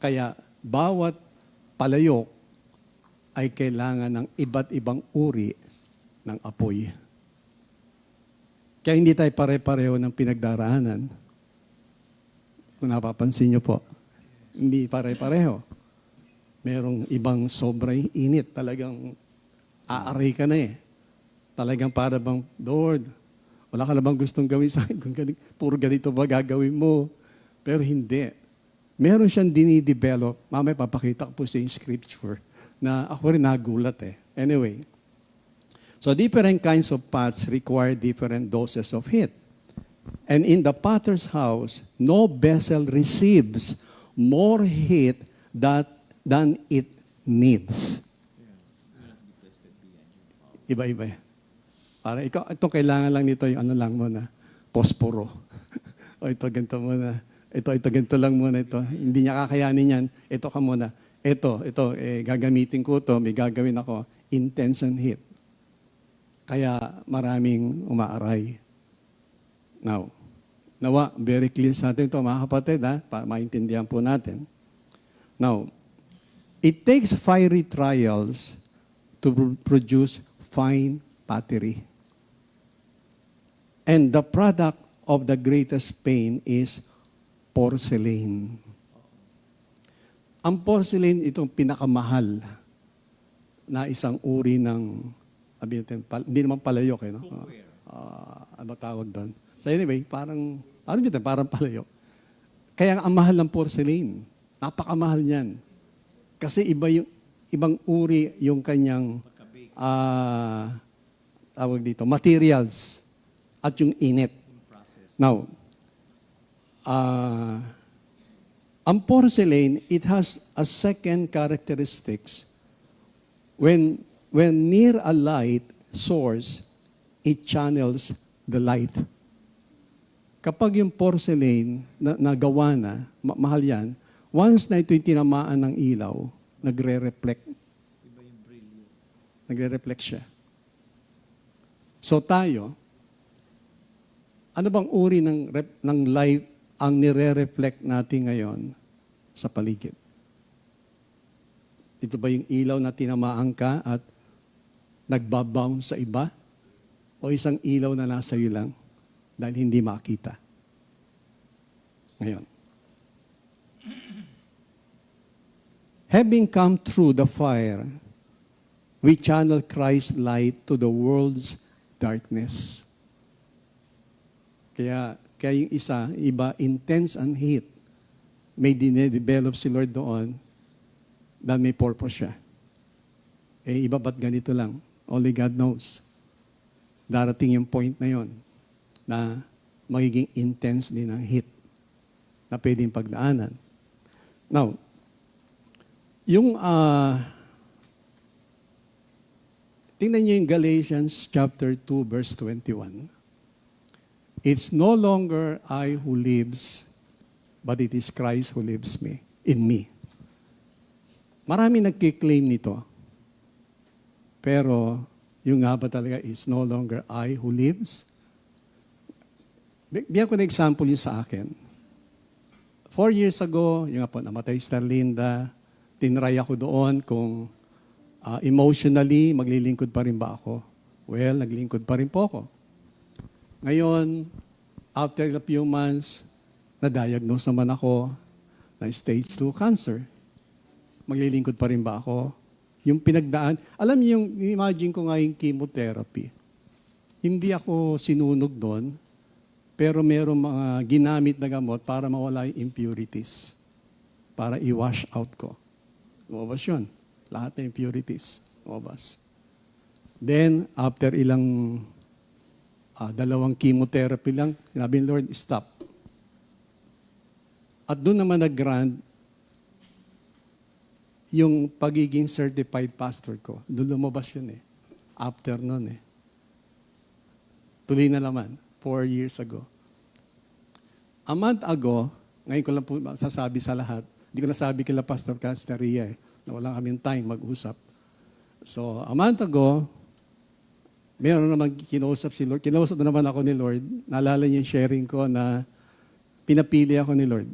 Kaya, bawat palayok ay kailangan ng iba't ibang uri ng apoy. Kaya hindi tayo pare-pareho ng pinagdaraanan. Kung napapansin niyo po, hindi pare-pareho. Merong ibang sobrang init, talagang aaray ka na eh. Talagang para bang, Lord, wala ka na bang gustong gawin sa akin? Puro ganito ba gagawin mo? Pero hindi. Meron siyang dinidevelop. Mamaya papakita ko po sa scripture na ako rin nagulat eh. Anyway, so different kinds of pots require different doses of heat. And in the potter's house, no vessel receives more heat than it needs. Iba-iba eh. Para ito kailangan lang nito yung ano lang muna, posporo. O ito ganito muna. Ito ganito lang muna ito. Hindi niya kakayanin yan. Ito ka muna. Ito, gagamitin ko ito, may gagawin ako. Intense and heat. Kaya maraming umaaray. Now, nawa, very clear sa atin ito, mga kapatid, maintindihan po natin. Now, it takes fiery trials to produce fine pottery. And the product of the greatest pain is porcelain. Ang porcelain, itong pinakamahal na isang uri ng, hindi naman palayok eh, no? Ano tawag doon? So anyway, parang palayok. Kaya ang mahal ng porcelain, napakamahal niyan. Kasi ibang uri yung kanyang tawag dito, materials at yung init. Now, ang porcelain, it has a second characteristics. When near a light source, it channels the light. Kapag yung porcelain na gawa na, mahal yan, once na ito'y tinamaan ng ilaw, nagre-reflect. Nagre-reflect siya. So tayo, ano bang uri ng light ang nire-reflect natin ngayon sa paligid? Ito ba yung ilaw na tinamaan ka at nagbabound sa iba? O isang ilaw na nasa iyo lang dahil hindi makita? Ngayon. Having come through the fire, we channel Christ's light to the world's darkness. Kaya yung iba, intense and heat, may dinedevelop si Lord doon dahil may purpose siya. Eh, iba ba't ganito lang? Only God knows. Darating yung point na yon na magiging intense din ang hit na pwedeng pagdaanan. Now, yung tingnan niyo yung Galatians chapter 2 verse 21. It's no longer I who lives, but it is Christ who lives in me. Marami nagkiklaim nito. Pero yung nga ba talaga is no longer I who lives? Bigyan ko na example yung sa akin. 4 years ago, yung nga po, namatay si Starlinda, tinry ako doon kung emotionally, maglilingkod pa rin ba ako? Well, naglingkod pa rin po ako. Ngayon, after a few months, na-diagnose naman ako na stage 2 cancer. Maglilingkod pa rin ba ako? Yung pinagdaan, alam niyo, imagine ko nga yung chemotherapy. Hindi ako sinunog doon, pero merong mga ginamit na gamot para mawala yung impurities. Para i-wash out ko. Lumabas yun. Lahat na impurities. Lumabas. Then, after ilang 2 chemotherapy lang, sinabi ni Lord, stop. At doon naman nag-grant yung pagiging certified pastor ko. Doon lumabas yun eh. After nun eh. Tuloy na naman. 4 years ago. A month ago, ngayon ko lang po sasabi sa lahat, hindi ko nasabi kila Pastor Castaria eh, na wala kaming time mag-usap. So, a month ago, meron naman kinausap si Lord. Kinausap na naman ako ni Lord. Naalala niya yung sharing ko na pinapili ako ni Lord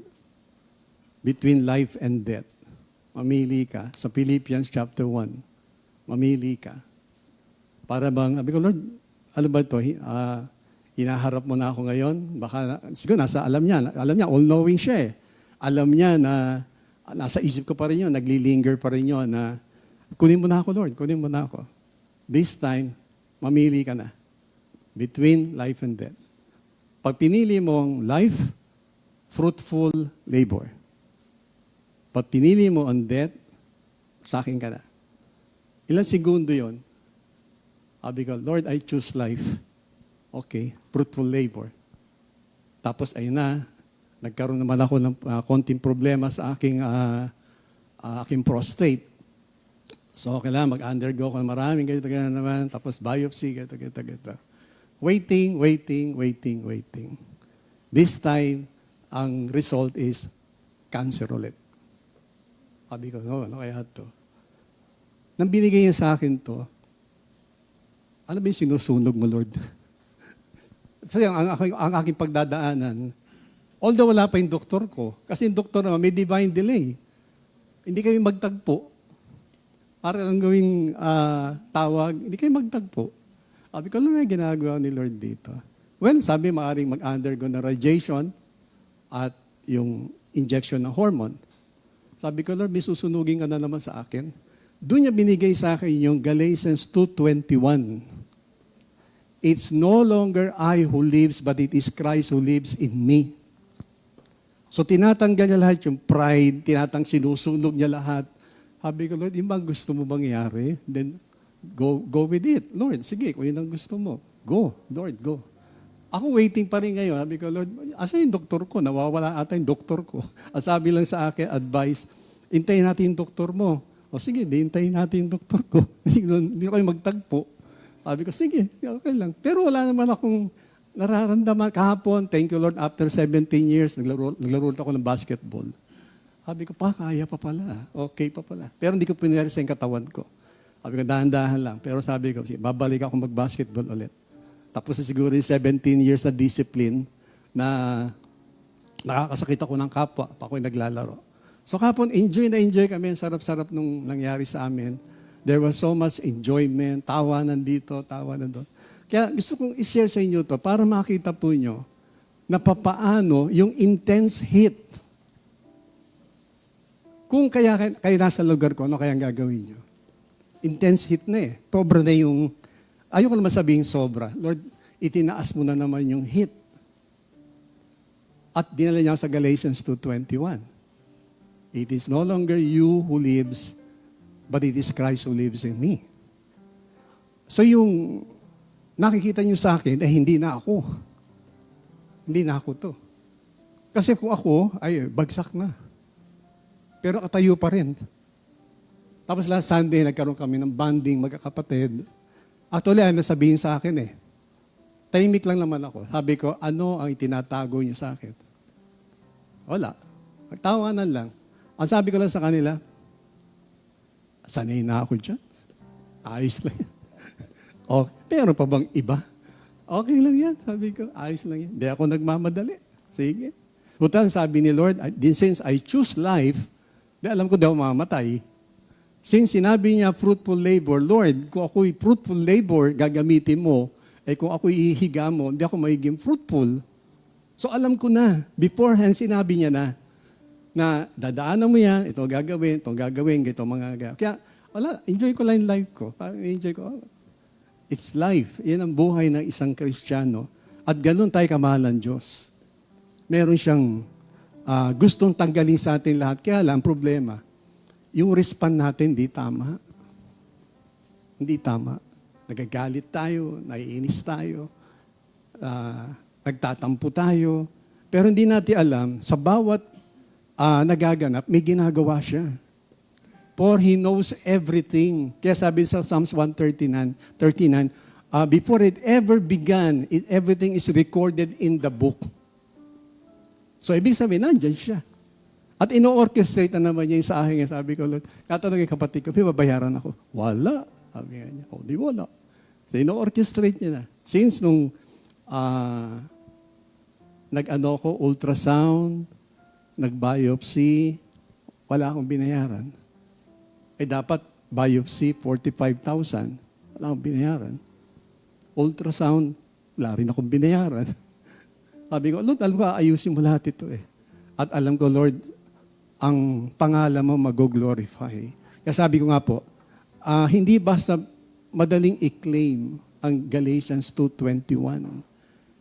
between life and death. Mamili ka. Sa Philippians chapter 1, mamili ka. Para bang, sabi ko, Lord, ano ba ito? Hinaharap mo na ako ngayon? Baka, siguro nasa alam niya, all-knowing siya eh. Alam niya na nasa isip ko pa rin yun, naglilinger pa rin yun na, kunin mo na ako, Lord, kunin mo na ako. This time, mamili ka na. Between life and death. Pag pinili mong life, fruitful labor. Pag pinili mo ang death, sa akin ka na. Ilang segundo yon? Sabi ko, Lord, I choose life. Okay, fruitful labor. Tapos ayun na, nagkaroon naman ako ng konting problema sa aking prostate. So, kailangan mag-undergo ko ng maraming ganito naman. Tapos biopsy, ganito. Waiting. This time, ang result is cancer ulit. Sabi ko, no, ano kaya ito? Nang binigay niya sa akin to, ano ba yung sinusunog mo, Lord? Kasi ang aking pagdadaanan, although wala pa yung doktor ko, kasi yung doktor naman may divine delay. Hindi kami magtagpo. Para lang gawing tawag, hindi kayo magtagpo. Sabi ko, ano nga ginagawa ni Lord dito? Well, sabi, maaaring mag-undergo na radiation at yung injection ng hormone. Sabi ko, Lord, may susunugin ka na naman sa akin. Doon niya binigay sa akin yung Galatians 2:21. It's no longer I who lives, but it is Christ who lives in me. So tinatanggal niya lahat yung pride, sinusunog niya lahat. Sabi ko, Lord, yung bang gusto mo mangyari? Then, go with it. Lord, sige, kung yun ang gusto mo. Go, Lord, go. Ako waiting pa rin ngayon. Sabi ko, Lord, asa yung doktor ko? Nawawala ata yung doktor ko. Sabi lang sa akin, advice, hintayin natin yung doktor mo. O sige, hintayin natin yung doktor ko. Hindi ko kayo magtagpo. Sabi ko, sige, okay lang. Pero wala naman akong nararamdaman. Kahapon, thank you Lord, after 17 years, naglaro ako ng basketball. Sabi ko, kaya pa pala. Okay pa pala. Pero hindi ko pinari sa yung katawan ko. Sabi ko, dahan-dahan lang. Pero sabi ko, sige, babalik ako mag-basketball ulit. Tapos na siguro yung 17 years na discipline na nakakasakit ako ng kapwa pa ako naglalaro. So kapon, enjoy kami. Sarap-sarap nung nangyari sa amin. There was so much enjoyment, tawanan dito, tawanan doon. Kaya gusto kong i-share sa inyo to para makita po nyo na papaano yung intense heat. Kung kayo nasa lugar ko, ano kayang gagawin nyo? Intense heat na eh. Sobra na yung, ayoko naman sabihin sobra. Lord, itinaas mo na naman yung heat. At dinala niya sa Galatians 2:21. It is no longer you who lives, but it is Christ who lives in me. So yung nakikita niyo sa akin, hindi na ako. Hindi na ako to. Kasi kung ako, ay bagsak na. Pero katayo pa rin. Tapos last Sunday, nagkaroon kami ng bonding magkakapatid. Actually, ano sabihin sa akin tahimik lang naman ako. Sabi ko, ano ang itinatago niyo sa akin? Wala. Nagtawanan lang. Ang sabi ko lang sa kanila, sanay na ako dyan. Ayos lang yan. Pero pa bang iba? Okay lang yan. Sabi ko, ayos lang yan. Hindi ako nagmamadali. Sige. Butan sabi ni Lord, since I choose life, alam ko daw mamatay. Since sinabi niya fruitful labor, Lord, kung ako'y fruitful labor, gagamitin mo, kung ako'y ihiga mo, hindi ako magiging fruitful. So alam ko na, beforehand sinabi niya na dadaanan mo yan, ito gagawin, ito mga gagawin. Kaya, enjoy ko lang yung life ko. Enjoy ko. It's life. Yan ang buhay ng isang Kristiyano. At ganun tayo kamahal ng Diyos. Meron siyang gustong tanggalin sa atin lahat. Kaya lang, problema, yung respond natin, hindi tama. Hindi tama. Nagagalit tayo, naiinis tayo, nagtatampo tayo. Pero hindi natin alam, sa bawat nagaganap, may ginagawa siya. For He knows everything. Kaya sabi sa Psalms 139, before it ever began, everything is recorded in the book. So, ibig sabihin, nandyan siya. At ino-orchestrate na naman niya yung sa akin. Sabi ko, Lord, katanong yung kapatid ko, babayaran ako. Wala. Sabi niya, di wala. So, ino-orchestrate niya na. Since nung nag-ano ko, ultrasound, nag-biopsy, wala akong binayaran. Dapat biopsy, 45,000. Wala akong binayaran. Ultrasound, wala rin akong binayaran. Sabi ko, Lord, alam ko, ayusin mo lahat ito . At alam ko, Lord, ang pangalan mo mag-glorify. Kaya sabi ko nga po, hindi basta madaling i-claim ang Galatians 2:21.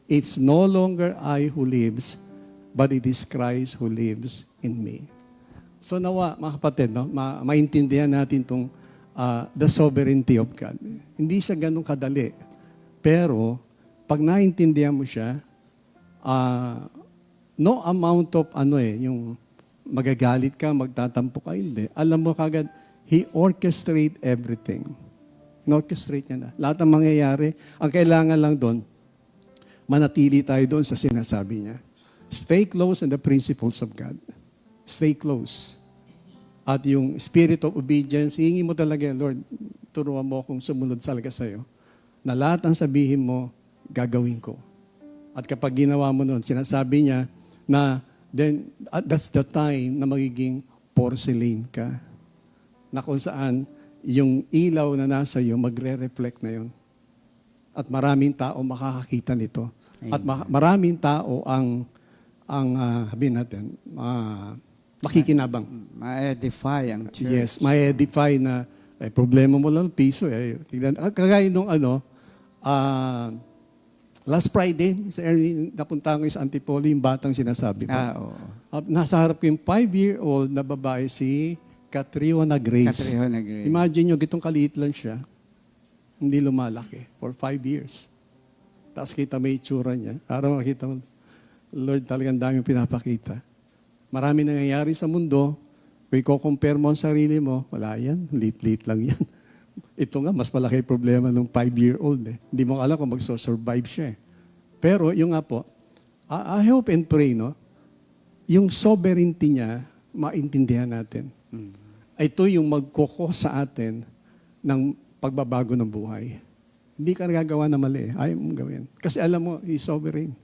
It's no longer I who lives, but it is Christ who lives in me. So nawa, mga kapatid, maintindihan natin itong the sovereignty of God. Hindi siya ganun kadali. Pero, pag naintindihan mo siya, no amount of yung magagalit ka, magtatampo ka, hindi. Alam mo kagad, He orchestrate everything. In-orchestrate niya na. Lahat ng mangyayari, ang kailangan lang doon, manatili tayo doon sa sinasabi niya. Stay close in the principles of God. Stay close. At yung spirit of obedience, hihingi mo talaga, Lord, turuan mo akong sumunod talaga sa'yo. Na lahat ng sabihin mo, gagawin ko. At kapag ginawa mo nun, sinasabi niya na then that's the time na magiging porcelain ka. Na kung saan yung ilaw na nasa iyo, magre-reflect na yun. At maraming tao makakakita nito. Amen. At maraming tao ang sabihin natin, makikinabang. Ma-edify ang church. Yes, ma-edify na problema mo lang, piso. Kagaya nung last Friday, napunta ko sa Antipolo, yung batang sinasabi ko. Oo. Nasa harap ko yung 5-year-old na babae, si Catriona Grace. Catriona Grace. Imagine nyo, gitong kaliit lang siya. Hindi lumalaki for 5 years. Tapos kita may itsura niya. Para makita mo, Lord, talagang daming pinapakita. Marami nangyayari sa mundo. Kung i-compare mo ang sarili mo, wala yan. Lit-lit lang yan. Ito nga, mas malaki problema ng 5-year-old. Hindi mo alam kung magso-survive siya. Pero yung nga po, I hope and pray, yung sovereignty niya, maintindihan natin. Ito yung magkoko sa atin ng pagbabago ng buhay. Hindi ka nagagawa na mali. Ayaw mong gawin. Kasi alam mo, He's sovereign.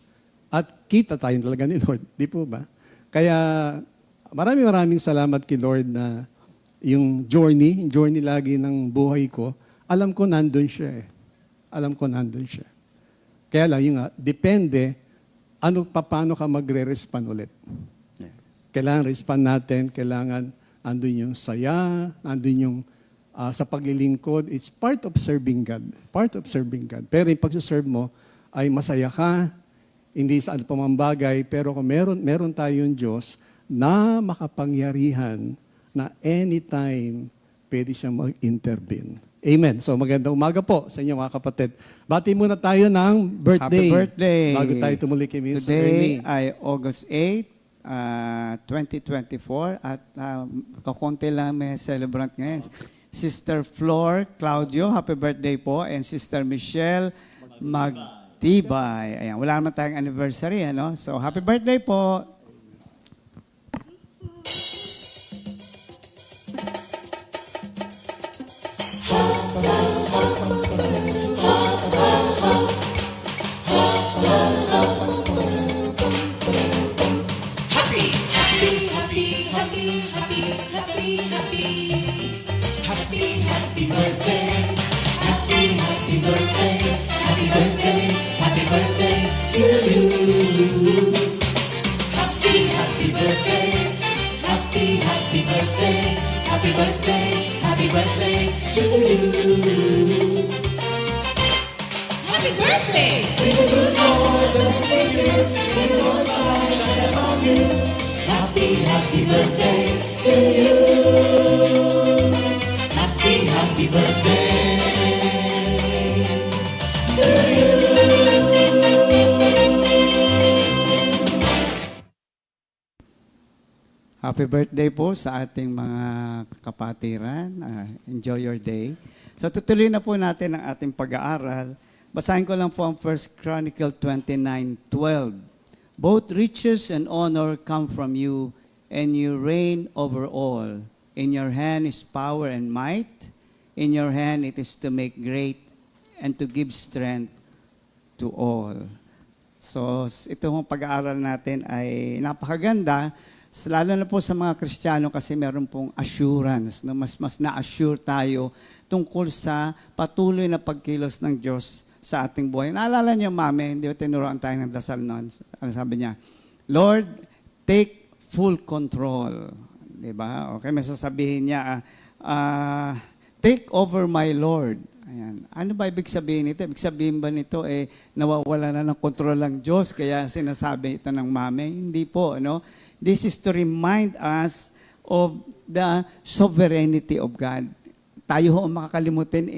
At kita tayo talaga ni Lord. Di po ba? Kaya maraming salamat kay Lord na yung journey lagi ng buhay ko, alam ko nandun siya . Alam ko nandun siya. Kaya lang, yung depende, paano ka magre-respond ulit. Kailangan respond natin, kailangan andun yung saya, andun yung sa paglilingkod. It's part of serving God. Part of serving God. Pero yung pag-serve mo ay masaya ka, hindi sa pamambagay, pero kung meron tayong Diyos na makapangyarihan na anytime pwede siyang mag-intervene. Amen. So magandang umaga po sa inyo mga kapatid. Bati muna tayo ng birthday. Happy birthday! Bago tayo tumuli kay Mr. Today Ernie. ay August 8, 2024 at kakonti lang may celebrant ngayon. Sister Flor Claudio, happy birthday po. And Sister Michelle Magtibay. Ayan, wala naman tayong anniversary, ano? So, happy birthday po. Happy birthday po sa ating mga kapatiran. Enjoy your day. So tutuloy na po natin ang ating pag-aaral. Basahin ko lang po ang 1 Chronicle 29:12. Both riches and honor come from you, and you reign over all. In your hand is power and might. In your hand it is to make great and to give strength to all. So itong pag-aaral natin ay napakaganda. Lalo na po sa mga Kristiyano kasi meron pong assurance, no? Mas na-assure tayo tungkol sa patuloy na pagkilos ng Diyos sa ating buhay. Naalala niyo, Mami, hindi ba tinuruan tayo ng dasal noon? Ano sabi niya? Lord, take full control. Diba? Okay, may sasabihin niya, take over my Lord. Ayan. Ano ba ibig sabihin nito? Ibig sabihin ba nito, nawawala na ng kontrol ng Diyos, kaya sinasabi ito ng Mami? Hindi po, no? This is to remind us of the sovereignty of God. Tayo ho ang makakalimutin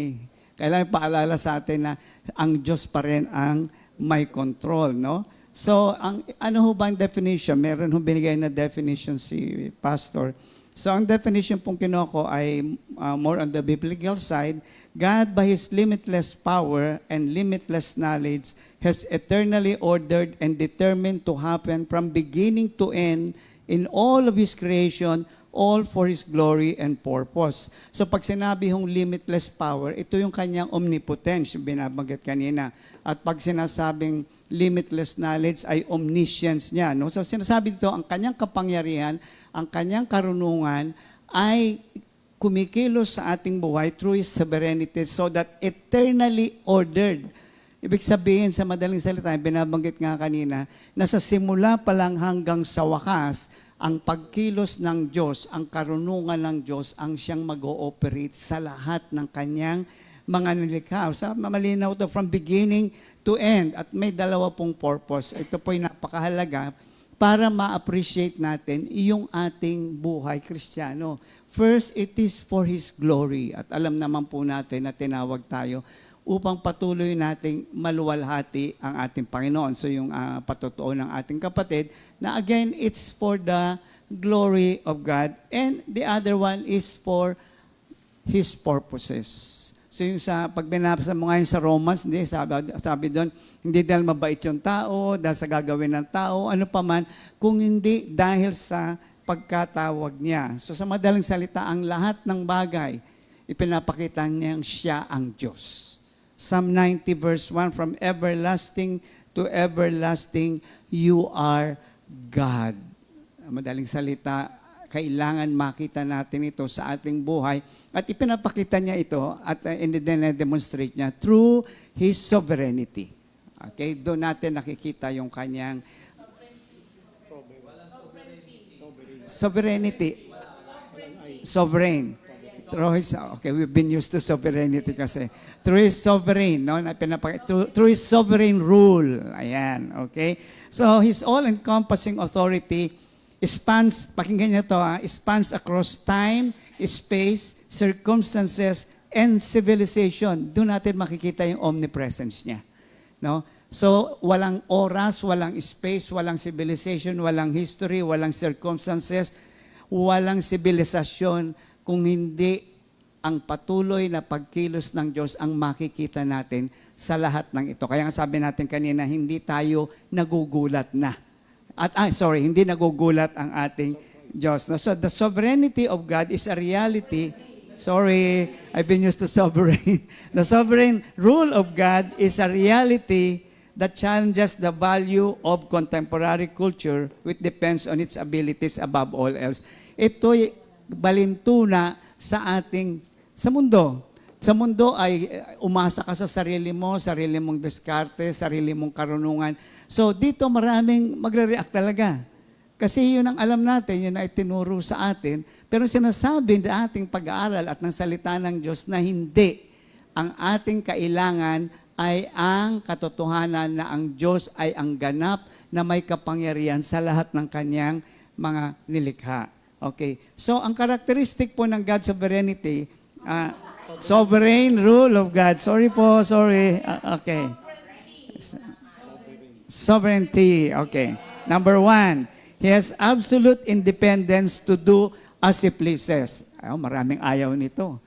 Kailangan paalala sa atin na ang Diyos pa rin ang may control, no? So, ano ho ba ang definition? Meron ho binigay na definition si Pastor. So, ang definition pong kinuha ko ay more on the biblical side. God, by His limitless power and limitless knowledge, has eternally ordered and determined to happen from beginning to end in all of His creation, all for His glory and purpose. So pag sinabi hong limitless power, ito yung kanyang omnipotence, yung binabanggit kanina. At pag sinasabing limitless knowledge ay omniscience niya. No? So sinasabi dito, ang kanyang kapangyarihan, ang kanyang karunungan ay kumikilos sa ating buhay through His sovereignty so that eternally ordered. Ibig sabihin sa madaling salita, binabanggit nga kanina, na sa simula pa lang hanggang sa wakas, ang pagkilos ng Diyos, ang karunungan ng Diyos, ang siyang mag-ooperate sa lahat ng kanyang mga nilikha. Sa malinaw to from beginning to end. At may dalawa pong purpose. Ito po'y napakahalaga para ma-appreciate natin yung ating buhay Kristiyano. First, it is for His glory. At alam naman po natin na tinawag tayo upang patuloy nating maluwalhati ang ating Panginoon. So yung patotoo ng ating kapatid, na again, it's for the glory of God. And the other one is for His purposes. So yung pag binabasa mo ngayon sa Romans, sabi doon, hindi dahil mabait yung tao, dahil sa gagawin ng tao, ano pa man, kung hindi dahil sa pagkatawag niya. So sa madaling salita, ang lahat ng bagay, ipinapakita niyang siya ang Diyos. Psalm 90 verse 1, from everlasting to everlasting, you are God. Madaling salita, kailangan makita natin ito sa ating buhay. At ipinapakita niya ito at demonstrate niya through His sovereignty. Okay, doon natin nakikita yung kanyang sovereignty. Sovereign. Through His, okay, we've been used to sovereignty kasi. Through His sovereign, no? Through His sovereign rule. Ayan, okay? So, His all-encompassing authority spans, pakinggan niyo to, spans across time space, circumstances, and civilization. Doon natin makikita yung omnipresence niya. No? So, walang oras, walang space, walang civilization, walang history, walang circumstances, walang sibilisasyon kung hindi ang patuloy na pagkilos ng Diyos ang makikita natin sa lahat ng ito. Kaya nga sabi natin kanina, hindi tayo nagugulat na. Hindi nagugulat ang ating Diyos. No? So, the sovereignty of God is a reality. Sorry, I've been used to sovereign. The sovereign rule of God is a reality that challenges the value of contemporary culture which depends on its abilities above all else. Ito'y balintuna sa mundo. Sa mundo ay umasa ka sa sarili mong diskarte, sarili mong karunungan. So dito maraming magre-react talaga. Kasi yun ang alam natin, yun ay tinuro sa atin. Pero sinasabi na ating pag-aaral at ng salita ng Diyos na hindi. Ang ating kailangan ay ang katotohanan na ang Diyos ay ang ganap na may kapangyarihan sa lahat ng kanyang mga nilikha. Okay. So, ang karakteristik po ng God's sovereignty, sovereign rule of God. Sorry. Okay. Sovereignty. Okay. Number 1, He has absolute independence to do as He pleases. Maraming ayaw nito.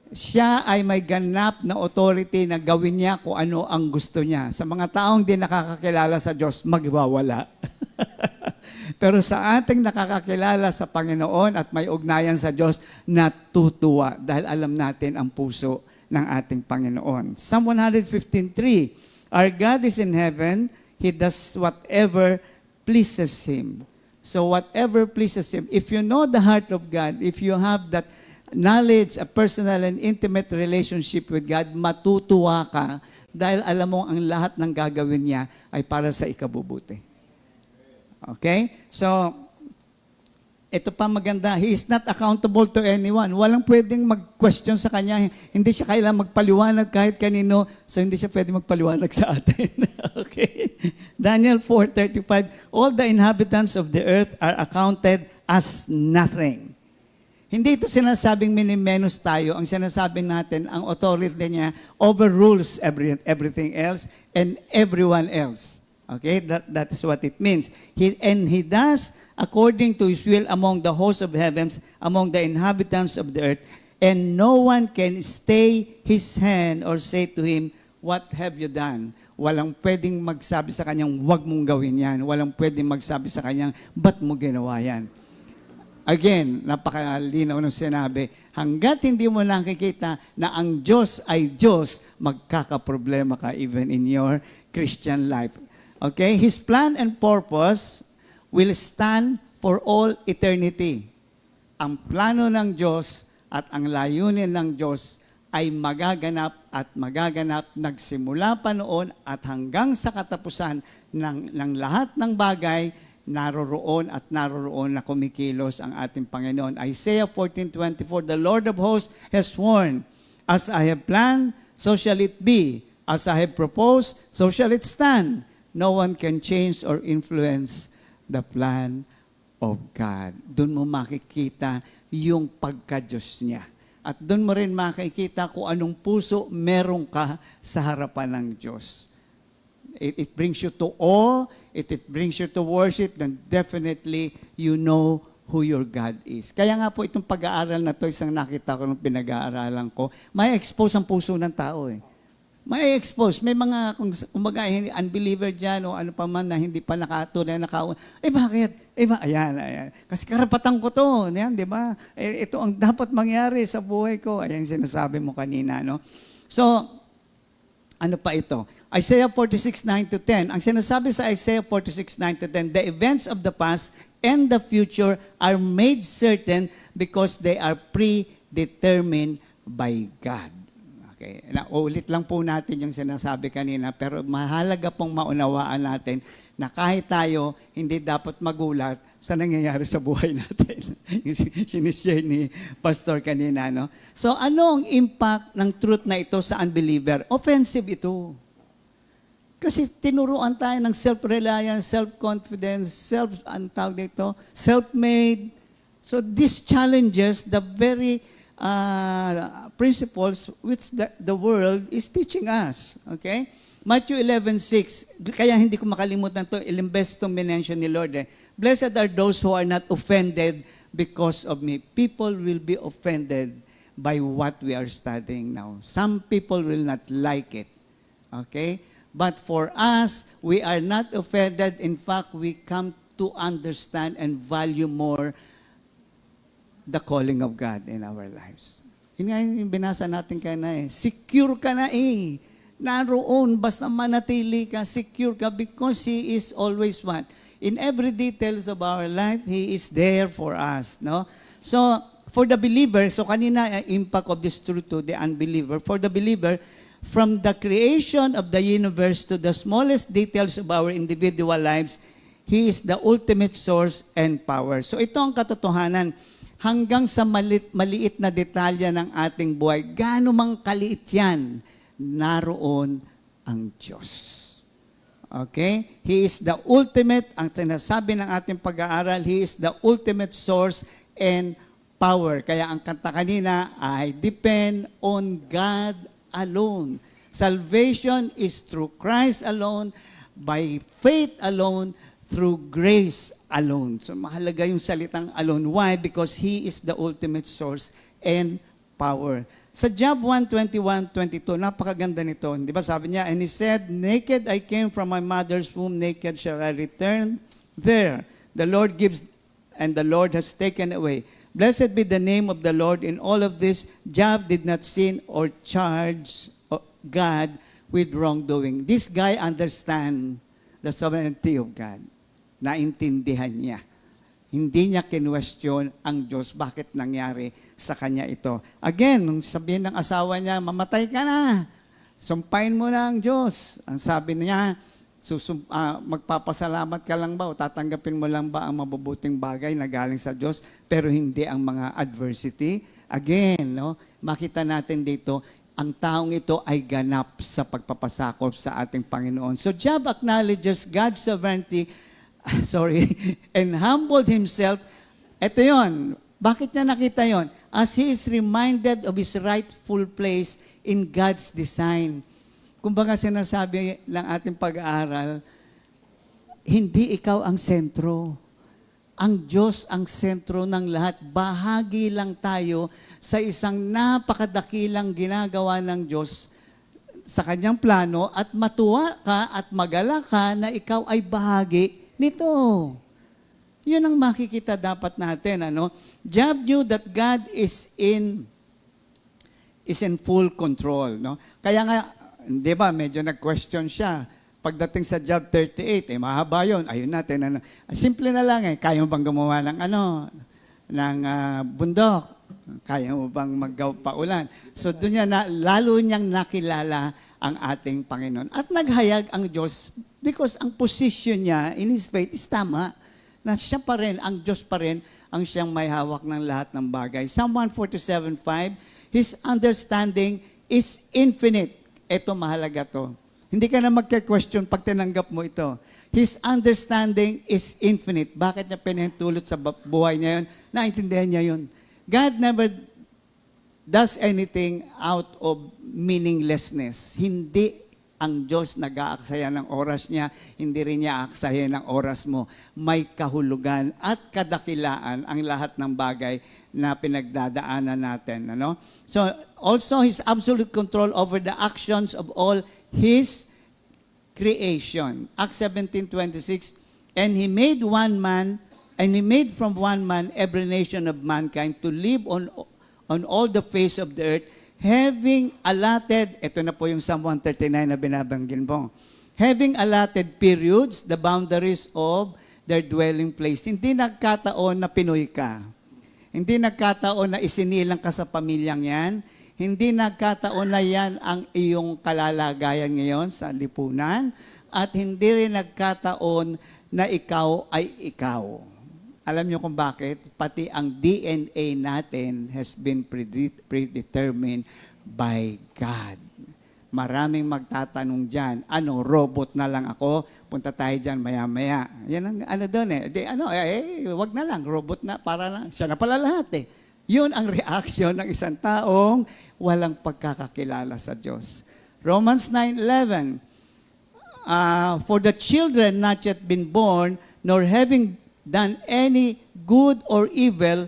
Siya ay may ganap na authority na gawin niya kung ano ang gusto niya. Sa mga taong di nakakakilala sa Diyos, magwawala. Pero sa ating nakakakilala sa Panginoon at may ugnayan sa Diyos, natutuwa dahil alam natin ang puso ng ating Panginoon. Psalm 115:3, Our God is in heaven, He does whatever pleases Him. So whatever pleases Him. If you know the heart of God, if you have that knowledge, a personal and intimate relationship with God, matutuwa ka dahil alam mo ang lahat ng gagawin niya ay para sa ikabubuti. Okay? So, ito pa maganda, He is not accountable to anyone. Walang pwedeng mag-question sa Kanya. Hindi siya kailangan magpaliwanag kahit kanino, so hindi siya pwedeng magpaliwanag sa atin. Okay? Daniel 4:35, All the inhabitants of the earth are accounted as nothing. Hindi ito sinasabing minimenos tayo. Ang sinasabing natin, ang authority niya overrules everything else and everyone else. Okay? That is what it means. He does according to His will among the hosts of heavens, among the inhabitants of the earth, and no one can stay His hand or say to Him, what have you done? Walang pwedeng magsabi sa Kanyang, wag mong gawin yan. Walang pwedeng magsabi sa Kanyang, ba't mo ginawa yan? Again, napakalinaw ng sinabi, hanggat hindi mo nakikita na ang Diyos ay Diyos, magkakaproblema ka even in your Christian life. Okay? His plan and purpose will stand for all eternity. Ang plano ng Diyos at ang layunin ng Diyos ay magaganap at magaganap nagsimula pa noon at hanggang sa katapusan ng lahat ng bagay, naroroon at naroroon na kumikilos ang ating Panginoon. Isaiah 14:24, The Lord of hosts has sworn, As I have planned, so shall it be. As I have proposed, so shall it stand. No one can change or influence the plan of God. Doon mo makikita yung pagka-Diyos niya. At doon mo rin makikita kung anong puso meron ka sa harapan ng Diyos. It brings you to awe, it brings you to worship, then definitely you know who your God is. Kaya nga po itong pag-aaral na to, isang nakita ko nung pinag-aaralan ko, may expose ang puso ng tao eh. May expose. May mga, kumbaga, unbeliever dyan o ano pa man na hindi pa nakatunay, bakit? Ayan. Kasi karapatan ko to. Yan, di ba? Ito ang dapat mangyari sa buhay ko. Ayan sinasabi mo kanina, no? So, ano pa ito? Isaiah 46:9-10. Ang sinasabi sa Isaiah 46:9-10, the events of the past and the future are made certain because they are predetermined by God. Okay. Ulit lang po natin yung sinasabi kanina, pero mahalaga pong maunawaan natin na kahit tayo, hindi dapat magulat sa nangyayari sa buhay natin. Sinishare ni Pastor kanina, no? So, ano ang impact ng truth na ito sa unbeliever? Offensive ito. Kasi tinuruan tayo ng self-reliance, self-confidence, self-made. So this challenges the very principles which the world is teaching us. Okay? Matthew 11:6. Kaya hindi ko makalimutan to, ilang beses itong minention ni Lord. Blessed are those who are not offended because of me. People will be offended by what we are studying now. Some people will not like it. Okay? But for us, we are not offended. In fact, we come to understand and value more the calling of God in our lives. Yun nga yung binasa natin kanina Secure ka na Naroon, basta manatili ka, secure ka because He is always what? In every details of our life, He is there for us. No? So, for the believer, so kanina, impact of this truth to the unbeliever. For the believer, from the creation of the universe to the smallest details of our individual lives, He is the ultimate source and power. So ito ang katotohanan. Hanggang sa maliit na detalya ng ating buhay, gaano mang kaliit yan, naroon ang Diyos. Okay? He is the ultimate, ang sinasabi ng ating pag-aaral, He is the ultimate source and power. Kaya ang kanta kanina, I depend on God alone. Salvation is through Christ alone, by faith alone, through grace alone. So mahalaga yung salitang alone. Why? Because He is the ultimate source and power. Sa Job 1:21-22, napakaganda nito. Di ba sabi niya, and He said, naked I came from my mother's womb, naked shall I return there. The Lord gives, and the Lord has taken away. Blessed be the name of the Lord. In all of this, Job did not sin or charge God with wrongdoing. This guy understand the sovereignty of God. Naintindihan niya. Hindi niya kinwestiyon ang Diyos. Bakit nangyari sa kanya ito? Again, nung sabihin ng asawa niya, mamatay ka na. Sumpain mo na ang Diyos. Ang sabi niya, magpapasalamat ka lang ba o tatanggapin mo lang ba ang mabubuting bagay na galing sa Diyos pero hindi ang mga adversity? Again, no, makita natin dito, ang taong ito ay ganap sa pagpapasakop sa ating Panginoon. So Job acknowledges God's sovereignty, and humbled himself. Ito yon. Bakit niya nakita yon? As he is reminded of his rightful place in God's design. Kumbaga sinasabi ng ating pag-aaral, hindi ikaw ang sentro. Ang Diyos ang sentro ng lahat. Bahagi lang tayo sa isang napakadakilang ginagawa ng Diyos sa kanyang plano at matuwa ka at magalak ka na ikaw ay bahagi nito. Yun ang makikita dapat natin. Job knew that God is in full control. No? Kaya nga, di ba, medyo nag-question siya. Pagdating sa Job 38, mahaba yun. Ayun natin. Simple na lang kaya mo bang gumawa ng bundok? Kaya mo bang magpaulan? So doon niya, lalo niyang nakilala ang ating Panginoon. At naghayag ang Diyos because ang position niya in His faith is tama. Na siya pa rin, ang Diyos pa rin, ang siyang may hawak ng lahat ng bagay. Psalm 147:5, His understanding is infinite. Ito, mahalaga to. Hindi ka na magka-question pag tinanggap mo ito. His understanding is infinite. Bakit niya pinahintulot sa buhay niya yun? Naintindihan niya yun. God never does anything out of meaninglessness. Hindi ang Diyos nag-aaksaya ng oras niya, hindi rin niya aaksaya ng oras mo. May kahulugan at kadakilaan ang lahat ng bagay na pinagdadaanan natin. So, also His absolute control over the actions of all His creation. Acts 17:26, and He made from one man every nation of mankind to live on all the face of the earth, having allotted, ito na po yung Psalm 139 na binabanggit mo, having allotted periods, the boundaries of their dwelling place. Hindi nagkataon na Pinoy ka. Hindi nagkataon na isinilang ka sa pamilyang yan. Hindi nagkataon na yan ang iyong kalalagayan ngayon sa lipunan. At hindi rin nagkataon na ikaw ay ikaw. Alam niyo kung bakit? Pati ang DNA natin has been predetermined by God. Maraming magtatanong dyan, ano, robot na lang ako? Punta tayo dyan maya-maya. Yan ang ano doon eh. Wag na lang, robot na, para lang. Siya na pala lahat eh. Yun ang reaction ng isang taong walang pagkakakilala sa Diyos. Romans 9:11, for the children not yet been born, nor having done any good or evil,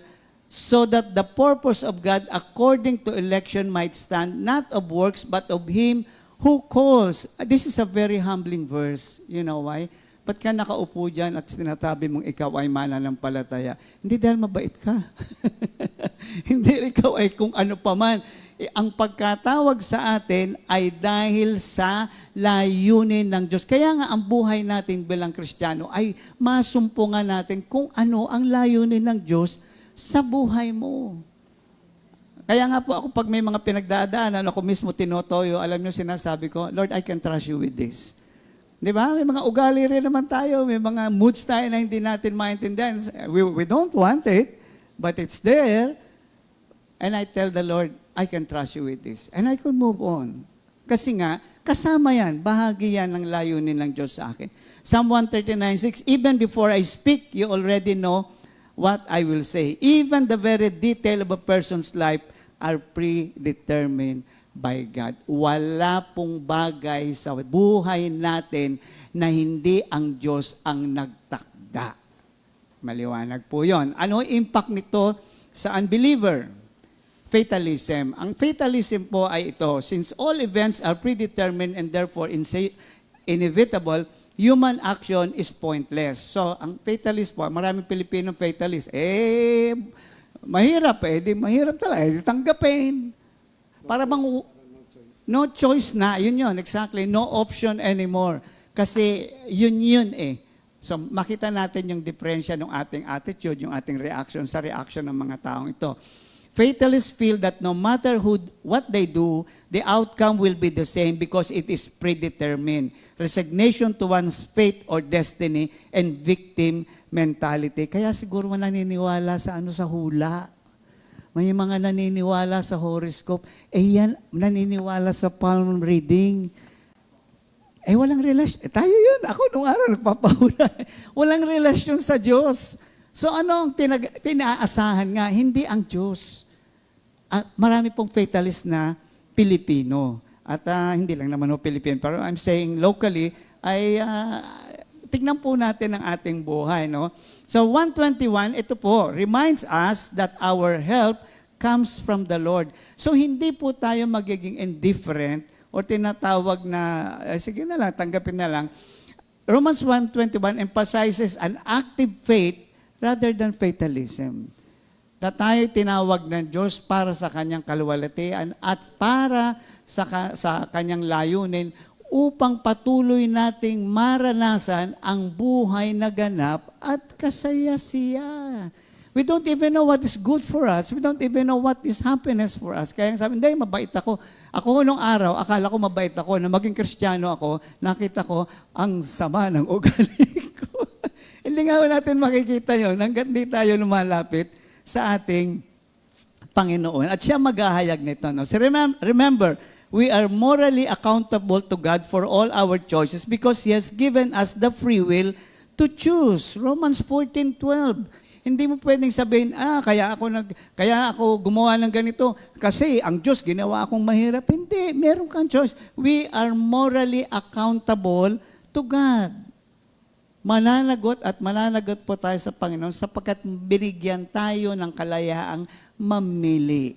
so that the purpose of God according to election might stand, not of works, but of Him who calls. This is a very humbling verse. You know why? Ba't ka nakaupo dyan at sinasabi mong ikaw ay mananampalataya? Hindi dahil mabait ka. Hindi ikaw ay kung ano pa man. Ang pagkatawag sa atin ay dahil sa layunin ng Diyos. Kaya nga ang buhay natin bilang Kristiyano ay masumpungan natin kung ano ang layunin ng Diyos sa buhay mo. Kaya nga po ako pag may mga pinagdadaanan, ako mismo tinotoyo, alam niyo sinasabi ko, Lord, I can trust you with this. Di ba? May mga ugali rin naman tayo, may mga moods tayo na hindi natin maintindihan. We don't want it, but it's there. And I tell the Lord, I can trust you with this. And I can move on. Kasi nga, kasama yan, bahagi yan ng layunin ng Diyos sa akin. Psalm 139:6, even before I speak, you already know what I will say. Even the very detail of a person's life are predetermined by God. Wala pong bagay sa buhay natin na hindi ang Diyos ang nagtakda. Maliwanag po yon. Ano impact nito sa unbeliever? Fatalism. Ang fatalism po ay ito, since all events are predetermined and therefore inevitable, human action is pointless. So, ang fatalist po, maraming Pilipinong fatalist, mahirap di mahirap talaga, tanggapin. Para bang, no choice na, yun, exactly, no option anymore. Kasi yun eh. So, makita natin yung diferensya ng ating attitude, yung ating reaction sa reaction ng mga taong ito. Fatalists feel that no matter what they do, the outcome will be the same because it is predetermined. Resignation to one's fate or destiny and victim mentality. Kaya siguro naniniwala sa sa hula. May mga naniniwala sa horoscope. Yan, naniniwala sa palm reading. Walang relasyon. Tayo yun. Ako nung araw nagpapahula. Walang relasyon sa Diyos. So ano ang pinaasahan nga? Hindi ang Diyos. Marami pong fatalist na Pilipino. At hindi lang naman Pilipino, pero I'm saying locally, ay tignan po natin ang ating buhay. No? So 121, ito po, reminds us that our help comes from the Lord. So hindi po tayo magiging indifferent o tinatawag na, sige na lang, tanggapin na lang. Romans 1:21 emphasizes an active faith rather than fatalism. Na tayo tinawag ng Diyos para sa kanyang kaluwalhatian at para sa kanyang layunin upang patuloy nating maranasan ang buhay na ganap at kasaya-siya. We don't even know what is good for us. We don't even know what is happiness for us. Kaya sabi, hindi, mabait ako. Ako nung araw, akala ko mabait ako. Na maging Kristiyano ako, nakita ko ang sama ng ugali ko. Hindi nga natin makikita yun hanggat hindi tayo lumalapit sa ating Panginoon. At siya maghahayag nito. No? So remember, we are morally accountable to God for all our choices because He has given us the free will to choose. Romans 14:12. Hindi mo pwedeng sabihin, kaya ako gumawa ng ganito kasi ang Diyos ginawa akong mahirap. Hindi, meron kang choice. We are morally accountable to God. Mananagot po tayo sa Panginoon sapagkat binigyan tayo ng kalayaang mamili.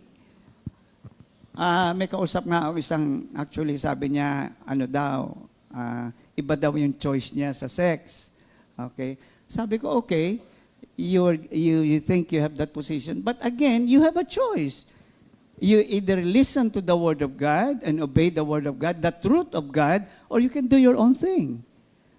May kausap nga isang, actually sabi niya, iba daw yung choice niya sa sex. Okay? Sabi ko, okay, you think you have that position, but again, you have a choice. You either listen to the Word of God and obey the Word of God, the truth of God, or you can do your own thing.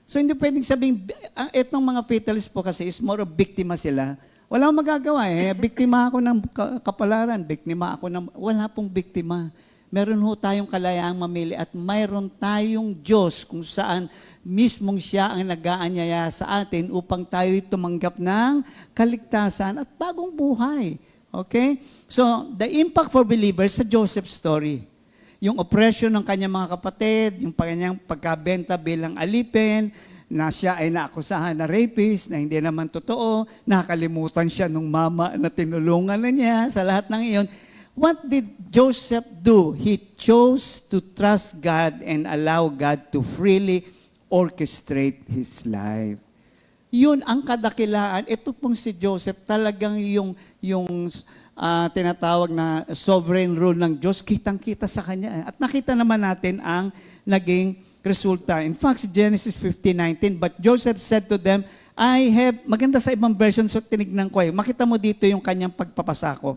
So hindi pwedeng sabihin, etong mga fatalists po kasi is more of biktima sila. Wala akong magagawa biktima ako ng kapalaran, biktima ako ng, wala pong biktima. Meron ho tayong kalayaang mamili at mayroon tayong Diyos kung saan mismong siya ang nag-aanyaya sa atin upang tayo'y tumanggap ng kaligtasan at bagong buhay. Okay? So, the impact for believers sa Joseph's story. yung oppression ng kanyang mga kapatid, yung kanyang pagkabenta bilang alipin, na siya ay naakusahan na rapist, na hindi naman totoo, nakalimutan siya nung mama na tinulungan na niya sa lahat ng iyon. What did Joseph do? He chose to trust God and allow God to freely orchestrate his life. Yun ang kadakilaan. Ito pong si Joseph, talagang yung tinatawag na sovereign rule ng Diyos, kitang-kita sa kanya. At nakita naman natin ang naging resulta. In fact, Genesis 15:19, but Joseph said to them, maganda sa ibang version, so tinignan ko makita mo dito yung kanyang pagpapasako.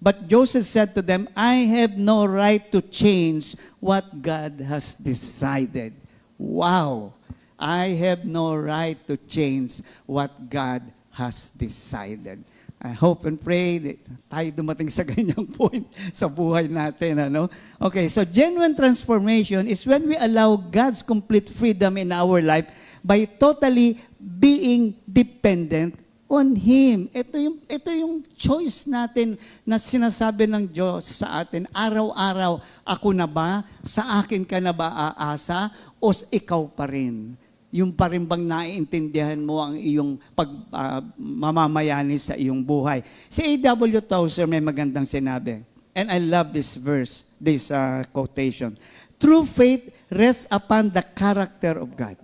But Joseph said to them, I have no right to change what God has decided. Wow! I have no right to change what God has decided. I hope and pray that tayo dumating sa ganyang point sa buhay natin. Okay, so genuine transformation is when we allow God's complete freedom in our life by totally being dependent on Him. Ito yung choice natin na sinasabi ng Diyos sa atin, araw-araw, ako na ba? Sa akin ka na ba aasa? O ikaw pa rin? Yung pa rin bang naiintindihan mo ang iyong mamamayani sa iyong buhay. Si A.W. Tozer may magandang sinabi. And I love this verse, this quotation. True faith rests upon the character of God.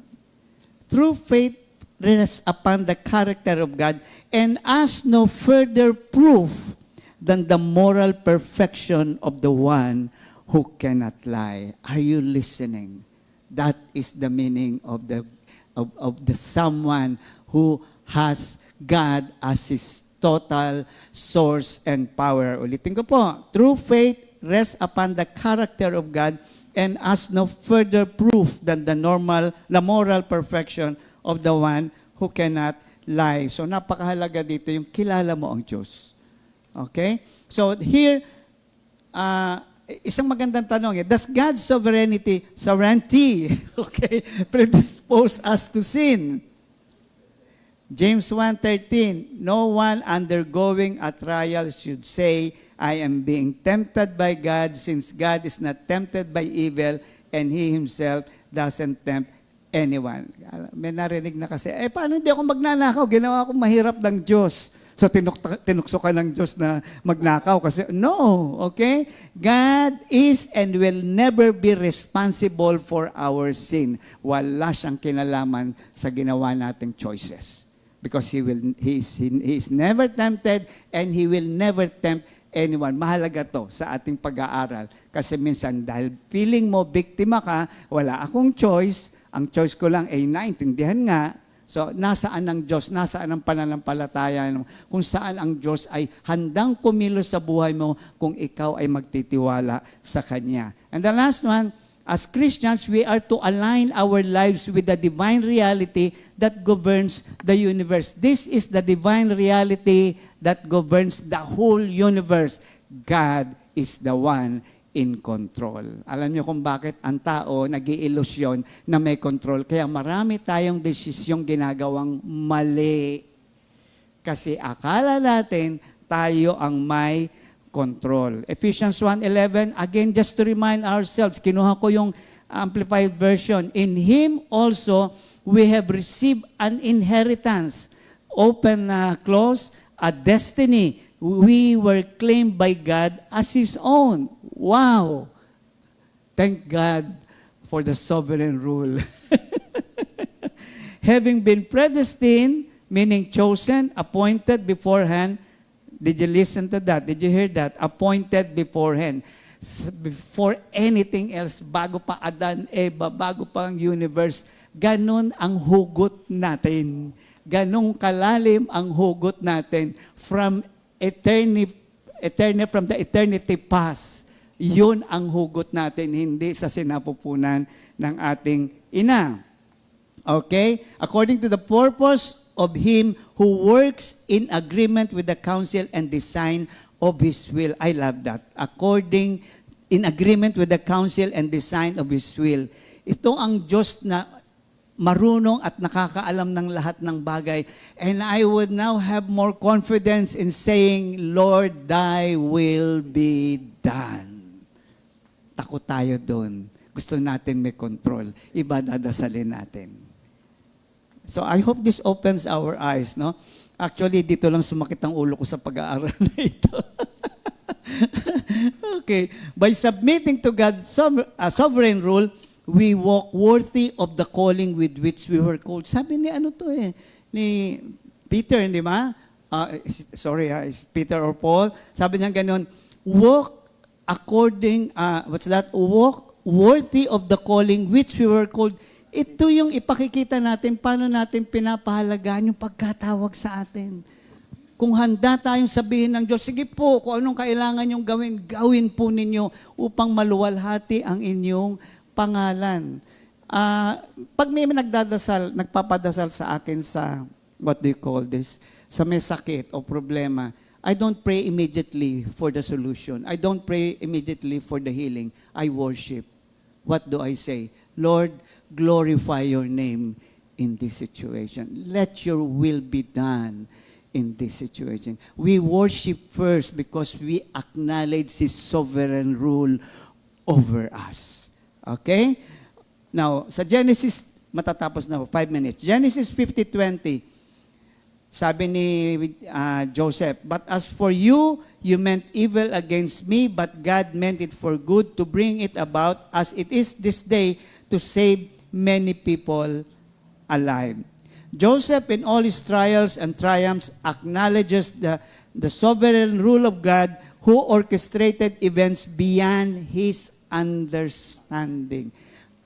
True faith rests upon the character of God and asks no further proof than the moral perfection of the one who cannot lie. Are you listening? That is the meaning of the someone who has God as his total source and power. Ulitin ko po. True faith rests upon the character of God and asks no further proof than the moral perfection of the one who cannot lie. So napakahalaga dito yung kilala mo ang Diyos. Okay? So here, isang magandang tanong, does God's sovereignty, okay, predispose us to sin? James 1:13, no one undergoing a trial should say, I am being tempted by God, since God is not tempted by evil, and He Himself doesn't tempt anyone. May narinig na kasi, paano hindi ako magnanakaw? Ginawa ko mahirap ng Diyos. So, tinukso ka ng Diyos na magnakaw kasi, no, okay? God is and will never be responsible for our sin. Wala siyang kinalaman sa ginawa nating choices. Because He is never tempted and He will never tempt anyone. Mahalaga to sa ating pag-aaral. Kasi minsan, dahil feeling mo, biktima ka, wala akong choice, ang choice ko lang ay naintindihan nga. So, nasaan ang Diyos? Nasaan ang pananampalataya? Kung saan ang Diyos ay handang kumilos sa buhay mo kung ikaw ay magtitiwala sa Kanya. And the last one, as Christians, we are to align our lives with the divine reality that governs the universe. This is the divine reality that governs the whole universe. God is the one in control. Alam niyo kung bakit ang tao nag-iilusyon na may control. Kaya marami tayong desisyong ginagawang mali. Kasi akala natin tayo ang may control. Ephesians 1:11, again, just to remind ourselves, kinuha ko yung Amplified Version. In Him also, we have received an inheritance. Open, close, a destiny. We were claimed by God as His own. Wow! Thank God for the sovereign rule. Having been predestined, meaning chosen, appointed beforehand. Did you listen to that? Did you hear that? Appointed beforehand. Before anything else, bago pa Adan, Eva, bago pa ang universe, ganun ang hugot natin. Ganun kalalim ang hugot natin from from the eternity past. Yun ang hugot natin, hindi sa sinapupunan ng ating ina. Okay? According to the purpose of Him who works in agreement with the counsel and design of His will. I love that. In agreement with the counsel and design of His will. Ito ang Diyos na marunong at nakakaalam ng lahat ng bagay. And I would now have more confidence in saying, Lord, Thy will be done. takot tayo doon. Gusto natin may control. Iba dadasalin natin. So I hope this opens our eyes, no? Actually, dito lang sumakit ang ulo ko sa pag-aaral na ito. Okay. By submitting to God's sovereign rule, we walk worthy of the calling with which we were called. Sabi ni ni Peter, di ba? Is Peter or Paul? Sabi niya ganun, walk according, walk worthy of the calling which we were called. Ito yung ipakikita natin, paano natin pinapahalagaan yung pagkatawag sa atin. Kung handa tayong sabihin ng Diyos, sige po, kung anong kailangan yung gawin, gawin po ninyo upang maluwalhati ang inyong pangalan. Pag may nagpapadasal sa akin sa, what do you call this, sa may sakit o problema, I don't pray immediately for the solution. I don't pray immediately for the healing. I worship. What do I say? Lord, glorify your name in this situation. Let your will be done in this situation. We worship first because we acknowledge His sovereign rule over us. Okay? Now, sa Genesis, matatapos na 5 minutes. Genesis 50:20, sabi ni Joseph, but as for you, you meant evil against me, but God meant it for good to bring it about as it is this day to save many people alive. Joseph, in all his trials and triumphs, acknowledges the sovereign rule of God who orchestrated events beyond his understanding.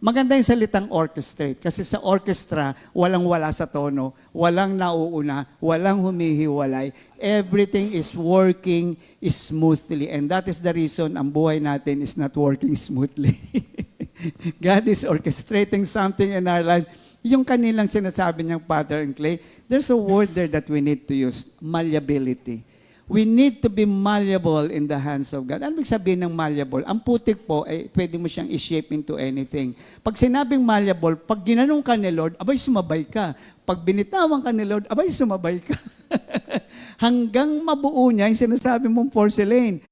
Maganda yung salitang orchestrate kasi sa orchestra, walang-wala sa tono, walang nauuna, walang humihiwalay. Everything is working smoothly. And that is the reason ang buhay natin is not working smoothly. God is orchestrating something in our lives. Yung kanilang sinasabi niyang potter and clay, there's a word there that we need to use, malleability. We need to be malleable in the hands of God. Ano ibig sabihin ng malleable? Ang putik po, pwede mo siyang i-shape into anything. Pag sinabing malleable, pag ginanong ka ni Lord, abay sumabay ka. Pag binitawan ka ni Lord, abay sumabay ka. Hanggang mabuo niya, yung sinasabi mong porcelain.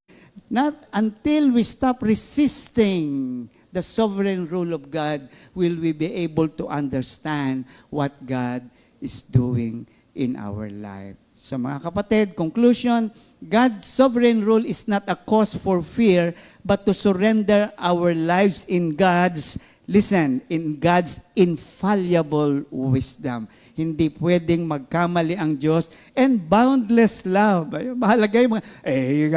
Not until we stop resisting the sovereign rule of God will we be able to understand what God is doing in our life. So mga kapatid, conclusion, God's sovereign rule is not a cause for fear, but to surrender our lives in God's, listen, in God's infallible wisdom. Hindi pwedeng magkamali ang Diyos and boundless love. Mahalaga yung mga,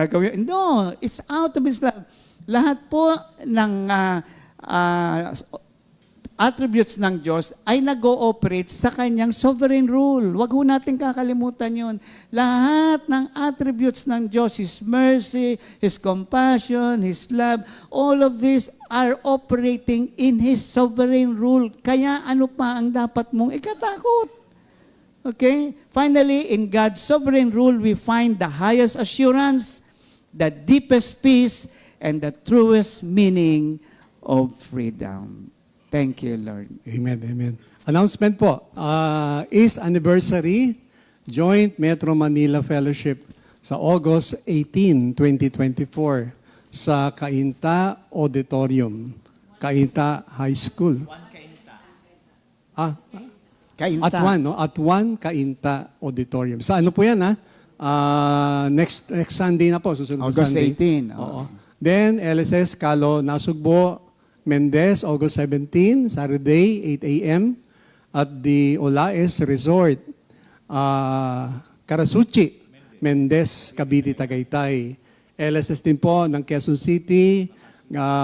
gagawin. No, it's out of His love. Lahat po ng attributes ng Diyos ay nag-ooperate sa kanyang sovereign rule. Huwag ho natin kakalimutan yun. Lahat ng attributes ng Diyos, His mercy, His compassion, His love, all of these are operating in His sovereign rule. Kaya ano pa ang dapat mong ikatakot? Okay? Finally, in God's sovereign rule, we find the highest assurance, the deepest peace, and the truest meaning of freedom. Thank you, Lord. Amen, amen. Announcement po, is anniversary Joint Metro Manila Fellowship sa August 18, 2024 sa Cainta Auditorium, Cainta High School. Cainta. At 1 Cainta Auditorium. Sa ano po yan, next Sunday na po, susunod na August Sunday. 18. Oo. Then, LSS Calo Nasugbo, Mendez, August 17, Saturday, 8 a.m. at the Olaes Resort, Karasuchi, Mendez, Cavite, Tagaytay. LSS din po ng Quezon City,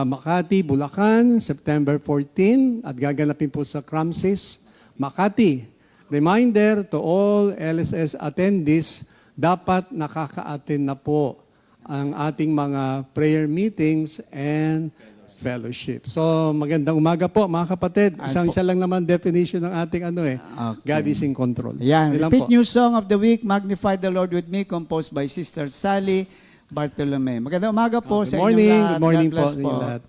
Makati, Bulacan, September 14, at gaganapin po sa Cramsis, Makati. Reminder to all LSS attendees, dapat nakaka-attend na po ang ating mga prayer meetings and fellowship. So, magandang umaga po, mga kapatid. Isa lang naman definition ng ating Okay. God is in control. Yan. Yun lang Repeat po. new song of the week, Magnify the Lord with Me, composed by Sister Sally Bartolome. Magandang umaga po Good sa morning. inyong lahat. Good morning God po bless sa inyo lahat.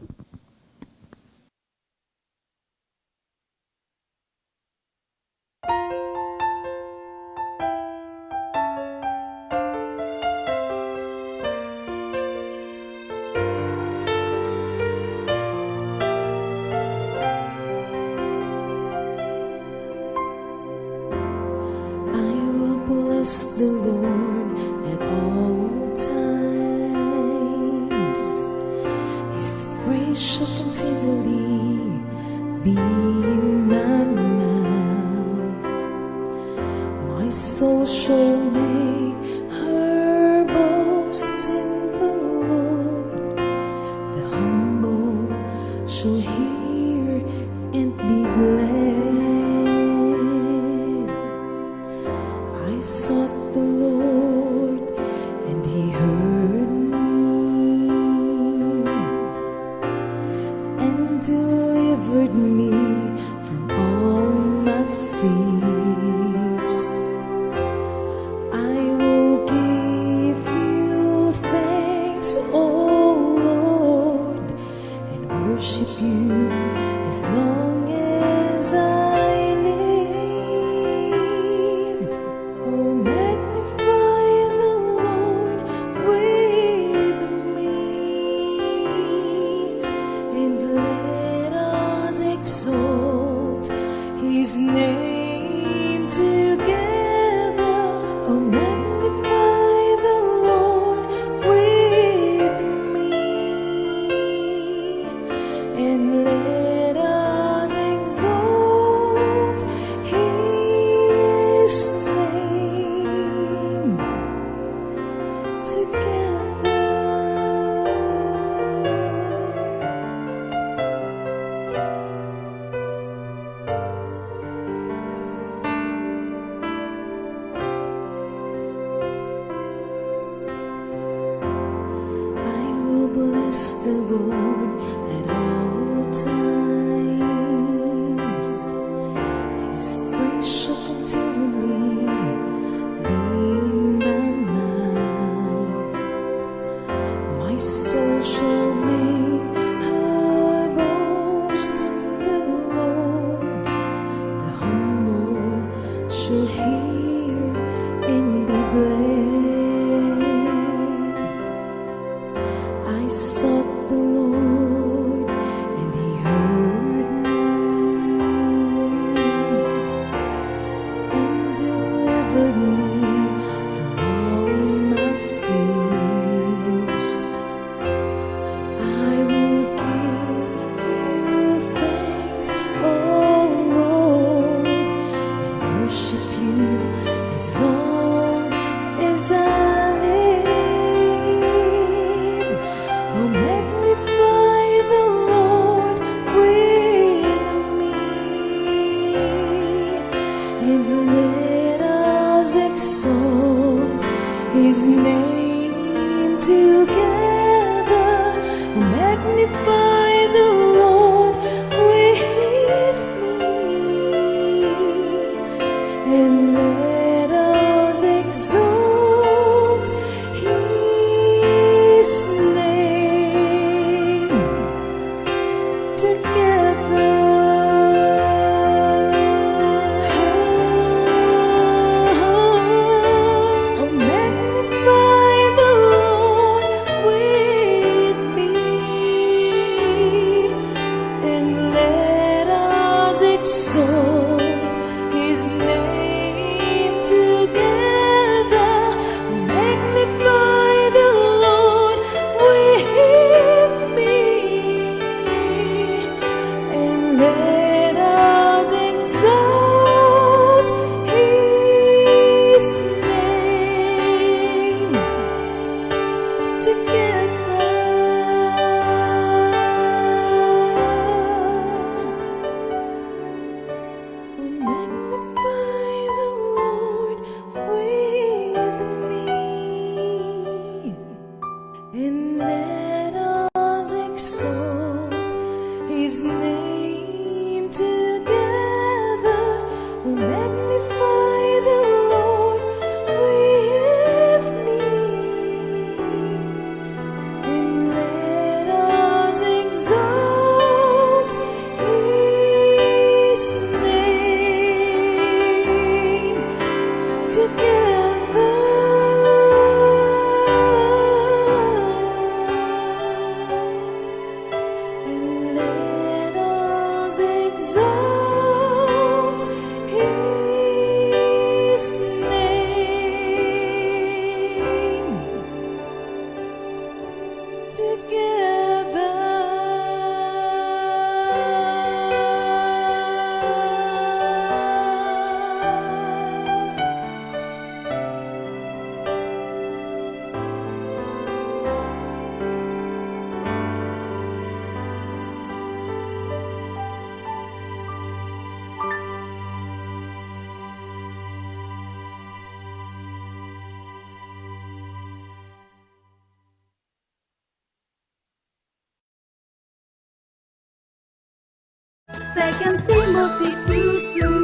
the Lord at all times. His praise shall continually be in my mouth. My soul shall make her boast in the Lord. The humble shall hear and be glad. I sought the Lord and he heard me and delivered me from all my fears. I will give you thanks, O Lord, and worship you as long as I live. Oh, magnify the Lord with me, and let us exalt his name together. Oh, magnify the Lord with me, and let us exalt his name together. I will bless the Lord at all times. His praise shall continually be in my mouth. My soul shall make her boast in the Lord. The humble shall hear and be glad. I sought the Lord and he heard me and delivered me from all my fears. I will give you thanks, O Lord, and worship you as long as I live. Oh, magnify the Lord with me, and let us exalt his name together. Oh, magnify the Lord with me, and let us exalt his name together. Oh, magnify the Lord with me, and let us exalt his name together. Magnify the Lord with me, and let us exalt his name together. Oh, magnify the Lord with me, and let us exalt his name together. Oh, magnify the Lord with me, and let us exalt his name together. together. Second Timothy 2:2.